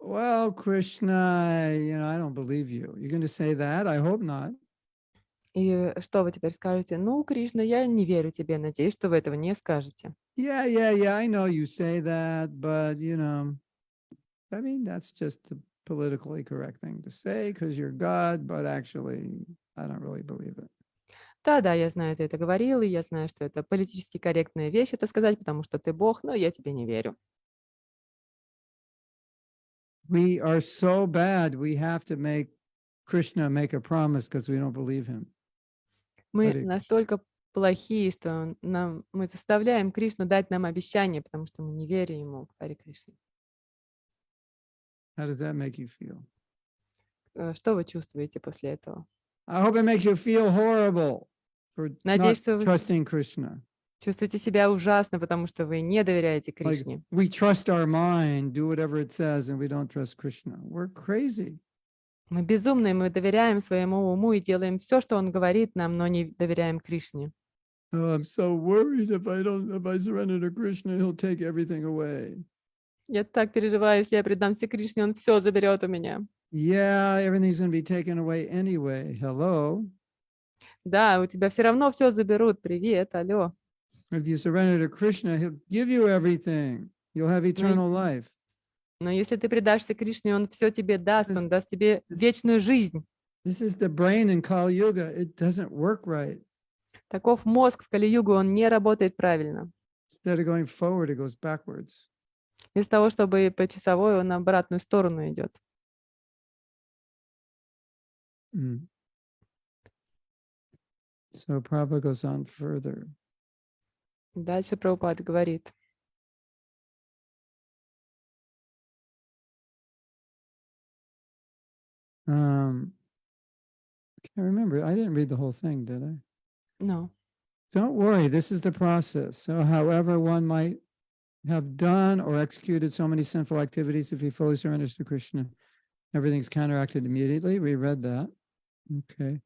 Well, Krishna, I don't believe you. You're going to say that? I hope not. И что вы теперь скажете? Ну, Кришна, я не верю тебе, надеюсь, что вы этого не скажете. Yeah, I know you say that, but, I mean, that's just the politically correct thing to say because you're God, but actually, I don't really believe it. Да, я знаю, ты это говорил, и я знаю, что это политически корректная вещь это сказать, потому что ты Бог, но я тебе не верю. We are so bad, we have to make Krishna make a promise because we don't believe him. Мы Hare Krishna. настолько плохие, что мы заставляем Кришну дать нам обещание, потому что мы не верим ему, Харе Кришна. How does that make you feel? Что вы чувствуете после этого? I hope it makes you feel horrible for not Надеюсь, что вы trusting Krishna. чувствуете себя ужасно, потому что вы не доверяете Like Кришне. we trust our mind, do whatever it says, and we don't trust Krishna. We're crazy. Мы безумные, мы доверяем своему уму и делаем все, что он говорит нам, но не доверяем Кришне. Oh, I'm so worried if I surrender to Krishna, he'll take everything away. Я так переживаю, если я предамся Кришне, он все заберет у меня. Yeah, everything's going to be taken away anyway. Hello. Да, у тебя все равно все заберут. Привет, алло. If you surrender to Krishna, he'll give you everything. You'll have eternal life. Но если ты предашься Кришне, он все тебе даст, This- он даст тебе вечную жизнь. This is the brain in Kali Yuga. It doesn't work right. Таков мозг в Кали-югу, он не работает правильно. Instead of going forward, it goes backwards. Вместо того, чтобы по часовой, он на обратную сторону идет. Mm. So Prabhupada goes on further. Дальше Прабхупад говорит. I can't remember. I didn't read the whole thing, did I? No. Don't worry. This is the process. So however one might have done or executed so many sinful activities, if he fully surrenders to Krishna, everything's counteracted immediately. We read that. Okay.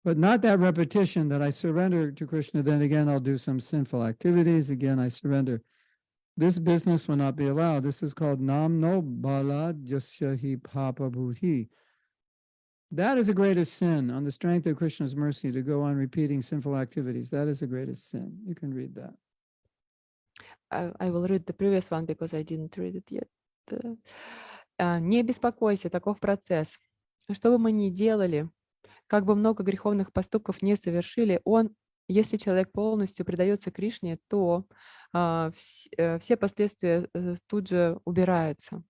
But not that repetition that I surrender to Krishna, then again, I'll do some sinful activities. Again, I surrender. This business will not be allowed. This is called Namno Bala Jasyahi Papa Bhuti. That is the greatest sin on the strength of Krishna's mercy to go on repeating sinful activities. That is the greatest sin. You can read that. I will read the previous one because I didn't read it yet. Не беспокойся, таков процесс. Что бы мы ни делали, как бы много греховных поступков не совершили, если человек полностью предается Кришне, то все последствия тут же убираются.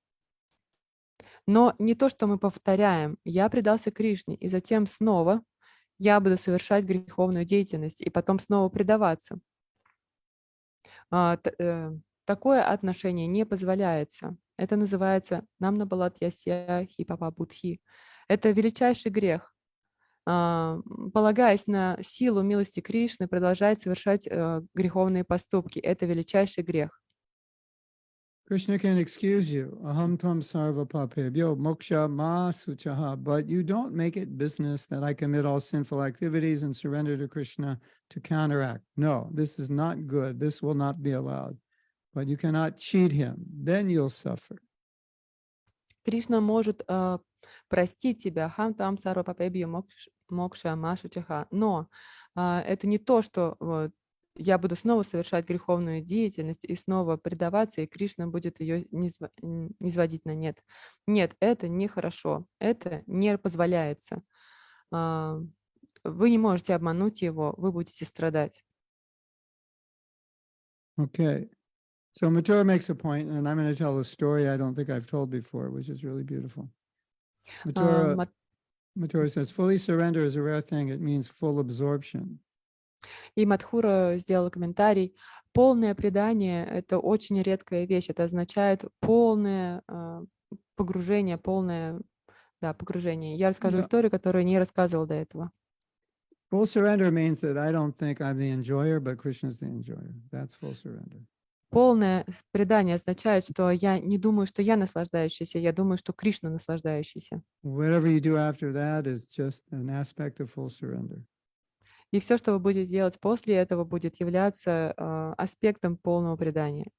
Но не то, что мы повторяем. Я предался Кришне, и затем снова я буду совершать греховную деятельность, и потом снова предаваться. такое отношение не позволяется. Это называется «намнабалат ясья хипапа будхи». Это величайший грех. Полагаясь на силу милости Кришны, продолжать совершать греховные поступки. Это величайший грех. Krishna can excuse you, aham tam sarva papebhyo moksha ma suchaha, but you don't make it business that I commit all sinful activities and surrender to Krishna to counteract. No, this is not good. This will not be allowed. But you cannot cheat him. Then you'll suffer. Кришна может простить тебя, хам там сарва папебью мокша машу чаха. Но это не то, что вот, я буду снова совершать греховную деятельность и снова предаваться, и Кришна будет ее низводить на нет. Нет, это нехорошо, это не позволяется. Вы не можете обмануть его, вы будете страдать. Okay. So Mathura makes a point, and I'm going to tell a story I don't think I've told before, which is really beautiful. Mathura says, fully surrender is a rare thing. It means full absorption. И Мадхура сделала комментарий. Полное предание — это очень редкая вещь. Это означает полное погружение, полное погружение. Я расскажу историю, которую не рассказывал до этого. Full surrender means that I don't think I'm the enjoyer, but Krishna's the enjoyer. That's full surrender. Полное предание означает, что я не думаю, что я наслаждающийся, я думаю, что Кришна наслаждающийся. Whatever you do after that is just an aspect of full surrender. И все, что вы будете делать после этого, будет являться аспектом полного предания.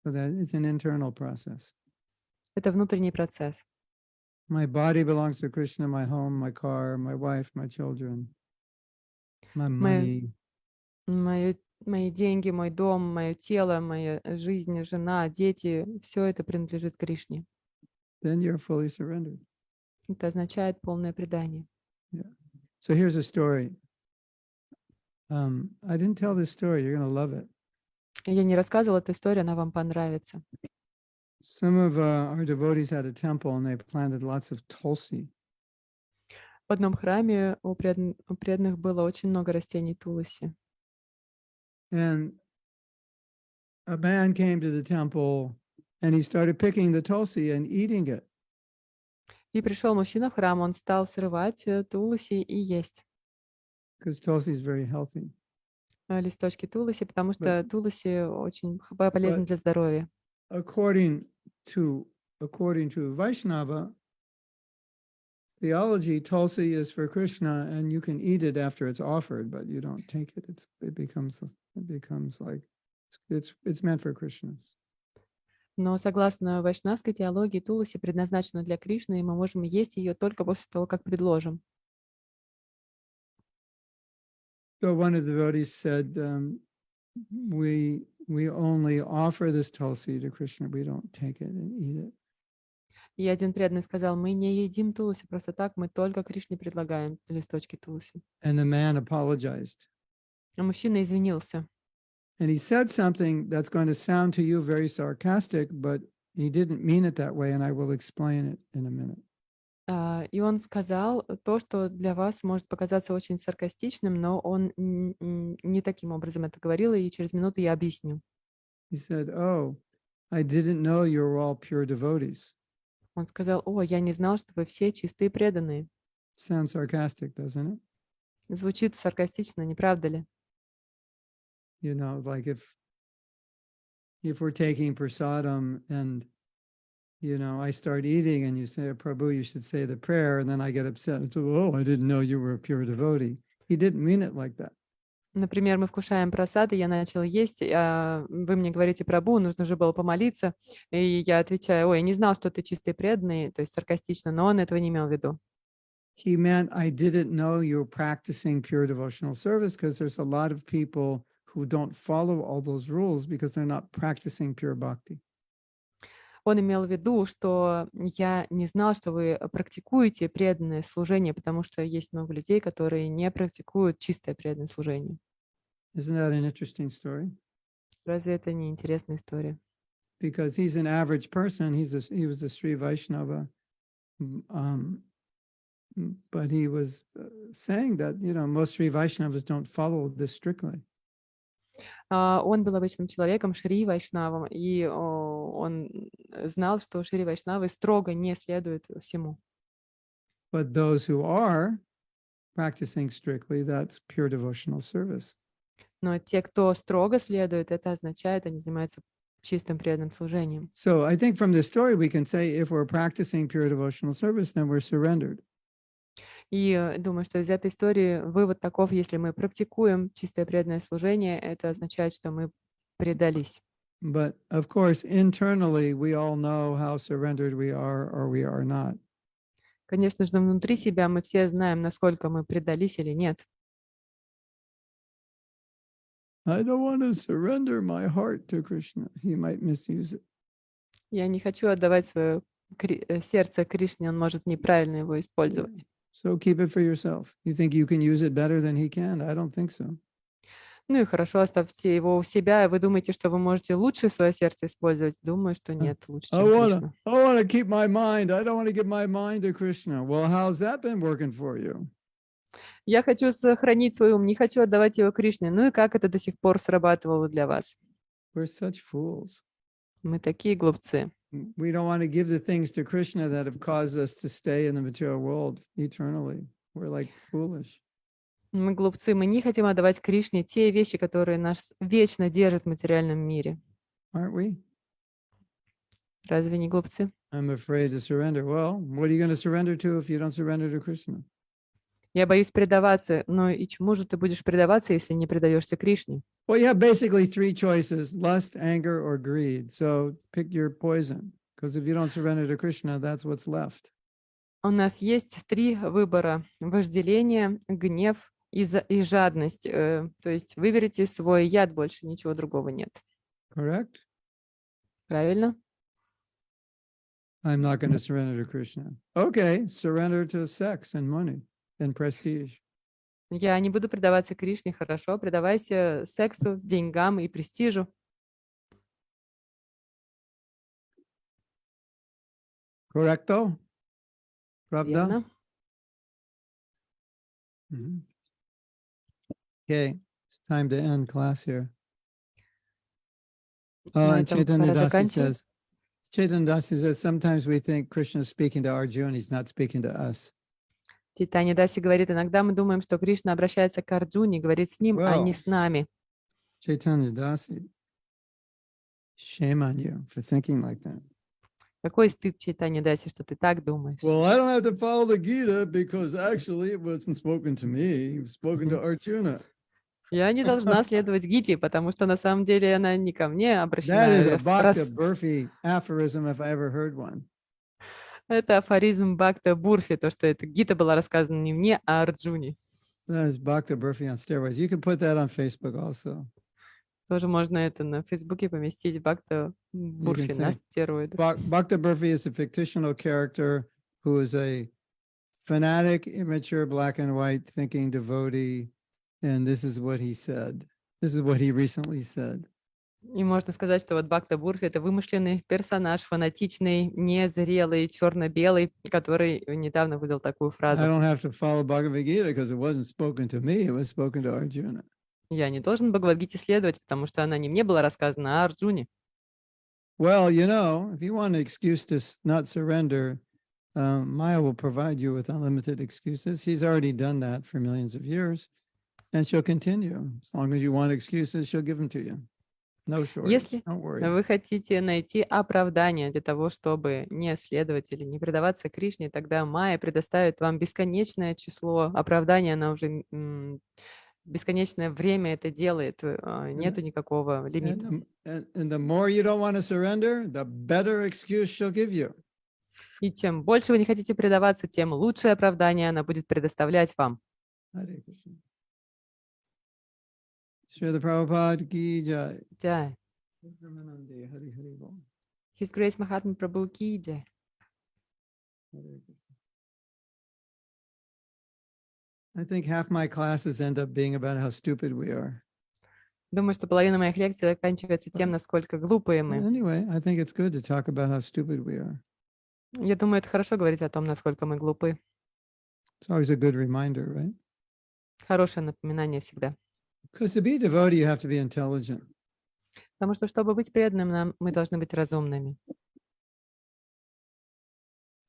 So that it's an internal process. Это внутренний процесс. My body belongs to Krishna, my home, my car, my wife, my children, my money. Мои деньги, мой дом, мое тело, моя жизнь, жена, дети, все это принадлежит Кришне. Then you're fully surrendered. Это означает полное предание. Yeah. So here's a story. I didn't tell this story. You're going to love it. Я не рассказывала эту историю, она вам понравится. Some of our devotees had a temple and they planted lots of tulsi. В одном храме у преданных было очень много растений туласи. And a man came to the temple and he started picking the tulsi and eating it. И пришел мужчина в храм, он стал срывать туласи и есть Because tulsi is very healthy. листочки туласи, потому что туласи очень полезны для здоровья. According to Vaishnava theology, tulsi is for Krishna, and you can eat it after it's offered, but you don't take it. It becomes like it's meant for Krishna. Но согласно вайшнавской теологии, туласи предназначена для Кришны, и мы можем есть ее только после того, как предложим. So one of the devotees said, we only offer this tulsi to Krishna. We don't take it and eat it. И один преданный сказал, мы не едим туласи просто так, мы только Кришне предлагаем листочки туласи. And the man apologized. А мужчина извинился. And he said something that's going to sound to you very sarcastic, but he didn't mean it that way, and I will explain it in a minute. И он сказал то, что для вас может показаться очень саркастичным, но он не таким образом это говорил, и через минуту я объясню. He said, "Oh, I didn't know you were all pure devotees." Он сказал, я не знал, что вы все чистые преданные. Sounds sarcastic, doesn't it? Звучит саркастично, не правда ли? You know, like if we're taking prasadam and, you know, I start eating and you say, Prabhu, you should say the prayer, and then I get upset. Oh, I didn't know you were a pure devotee. He didn't mean it like that. Например, мы вкушаем прасады, я начал есть, а вы мне говорите, Прабху, нужно же было помолиться, и я отвечаю, я не знал, что ты чистый преданный, то есть саркастично, но он этого не имел в виду. He meant I didn't know you were practicing pure devotional service, because there's a lot of people who don't follow all those rules because they're not practicing pure bhakti. Он имел в виду, что я не знал, что вы практикуете преданное служение, потому что есть много людей, которые не практикуют чистое преданное служение. Isn't that an interesting story? Разве это не интересная история? Because he's an average person. He was a Sri Vaishnava, but he was saying that, you know, most Sri Vaishnavas don't follow this strictly. Он был обычным человеком, Шри Вайшнавом, и он знал, что Шри Вайшнавы строго не следуют всему. But those who are practicing strictly, that's pure devotional service. Но те, кто строго следует, это означает, они занимаются чистым преданным служением. So I think from this story, we can say if we're practicing pure devotional service, then we're surrendered. И думаю, что из этой истории вывод таков: если мы практикуем чистое преданное служение, это означает, что мы предались. But of course, internally, we all know how surrendered we are or we are not. Конечно же, внутри себя мы все знаем, насколько мы предались или нет. I don't want to surrender my heart to Krishna. He might misuse it. Я не хочу отдавать свое сердце Кришне, он может неправильно его использовать. So keep it for yourself. You think you can use it better than he can? I don't think so. Ну и хорошо, оставьте его у себя. Вы думаете, что вы можете лучше свое сердце использовать? Думаю, что нет, лучше, I чем want Кришна. to keep my mind. I don't want to give my mind to Krishna. Well, how's that been working for you? Я хочу сохранить свой ум, не хочу отдавать его Кришне. Ну и как это до сих пор срабатывало для вас? We're such fools. Мы такие глупцы. We don't want to give the things to Krishna that have caused us to stay in the material world eternally. We're like foolish. Мы глупцы, мы не хотим отдавать Кришне те вещи, которые нас вечно держат в материальном мире. Aren't we? Разве не глупцы? I'm afraid to surrender. Well, what are you going to surrender to if you don't surrender to Krishna? Я боюсь предаваться. Но и чему же ты будешь предаваться, если не предаешься Кришне? Well, you have basically three choices: lust, anger, or greed. So pick your poison, because if you don't surrender to Krishna, that's what's left. У нас есть три выбора: вожделение, гнев и жадность. То есть выберите свой яд, больше ничего другого нет. Correct? Правильно? I'm not going to surrender to Krishna. Okay, surrender to sex and money and prestige. Я не буду предаваться Кришне, хорошо. Предавайся сексу, деньгам и престижу. Correcto? Pravda? Верно? Mhm. Okay, it's time to end class here. На And этом Chaitanya пора Dasi заканчивать. says, sometimes we think Krishna is speaking to Arjuna, he's not speaking to us. Чайтанья Даси говорит, иногда мы думаем, что Кришна обращается к Арджуне, говорит с ним, а не Well, с нами. Chaitanya Dasi, shame on you for thinking like that. Какой стыд, Чайтанья Даси, что ты так думаешь. Well, I don't have to follow the Gita because actually it wasn't spoken to me, it was spoken to Arjuna. Я не должна следовать Гите, потому что на самом деле она не ко мне That обращена. is a Bhakta Burfi aphorism if I ever heard one. Это афоризм Бхакта Бурфи, то, что эта Гита была рассказана не мне, а Арджуне. That is Bhakta Burfi on steroids. You can put that on Facebook also. Тоже можно это на Фейсбуке поместить, Бхакта Бурфи на say, стероидах. Bhakta Burfi is a fictional character who is a fanatic, immature, black and white thinking devotee. And this is what he said. This is what he recently said. И можно сказать, что вот Бхакта Бурфи — это вымышленный персонаж, фанатичный, незрелый, черно-белый, который недавно выдал такую I фразу. don't have to follow Bhagavad Gita because it wasn't spoken to me, it was spoken to Arjuna. Я не должен Бхагавад-гите следовать, потому что она не мне была рассказана, а Арджуне. Well, you know, if you want an excuse to not surrender, Maya will provide you with unlimited excuses. She's already done that for millions of years, and she'll continue. As long as you want excuses, she'll give them to you. No shortage. Если Don't worry. вы хотите найти оправдание для того, чтобы не следовать или не предаваться Кришне, тогда Майя предоставит вам бесконечное число оправданий, она уже бесконечное время это делает, нету никакого лимита. And the more you don't want to surrender, the better excuse she'll give you. И чем больше вы не хотите предаваться, тем лучшее оправдание она будет предоставлять вам. Hare Krishna. Srila Prabhupada ki jai. Jai. Brahmanande, Hari Hari Bol. His Grace Mahatma Prabhu ki jai. Hare Krishna. I think half my classes end up being about how stupid we are. Думаю, что половина моих лекций заканчивается тем, насколько глупые мы. Anyway, I think it's good to talk about how stupid we are. Я думаю, это хорошо говорить о том, насколько мы глупы. It's always a good reminder, right? Хорошее напоминание всегда. Because to be a devotee, you have to be intelligent. Потому что, чтобы быть преданным, мы должны быть разумными.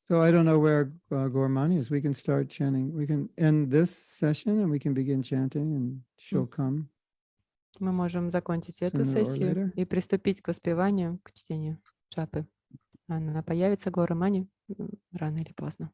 So I don't know where Gormani is. We can start chanting. We can end this session and we can begin chanting, and she'll come. Мы можем закончить эту Sooner or сессию later. и приступить к воспеванию, к чтению джапы. Она появится, Гора Мани, рано или поздно.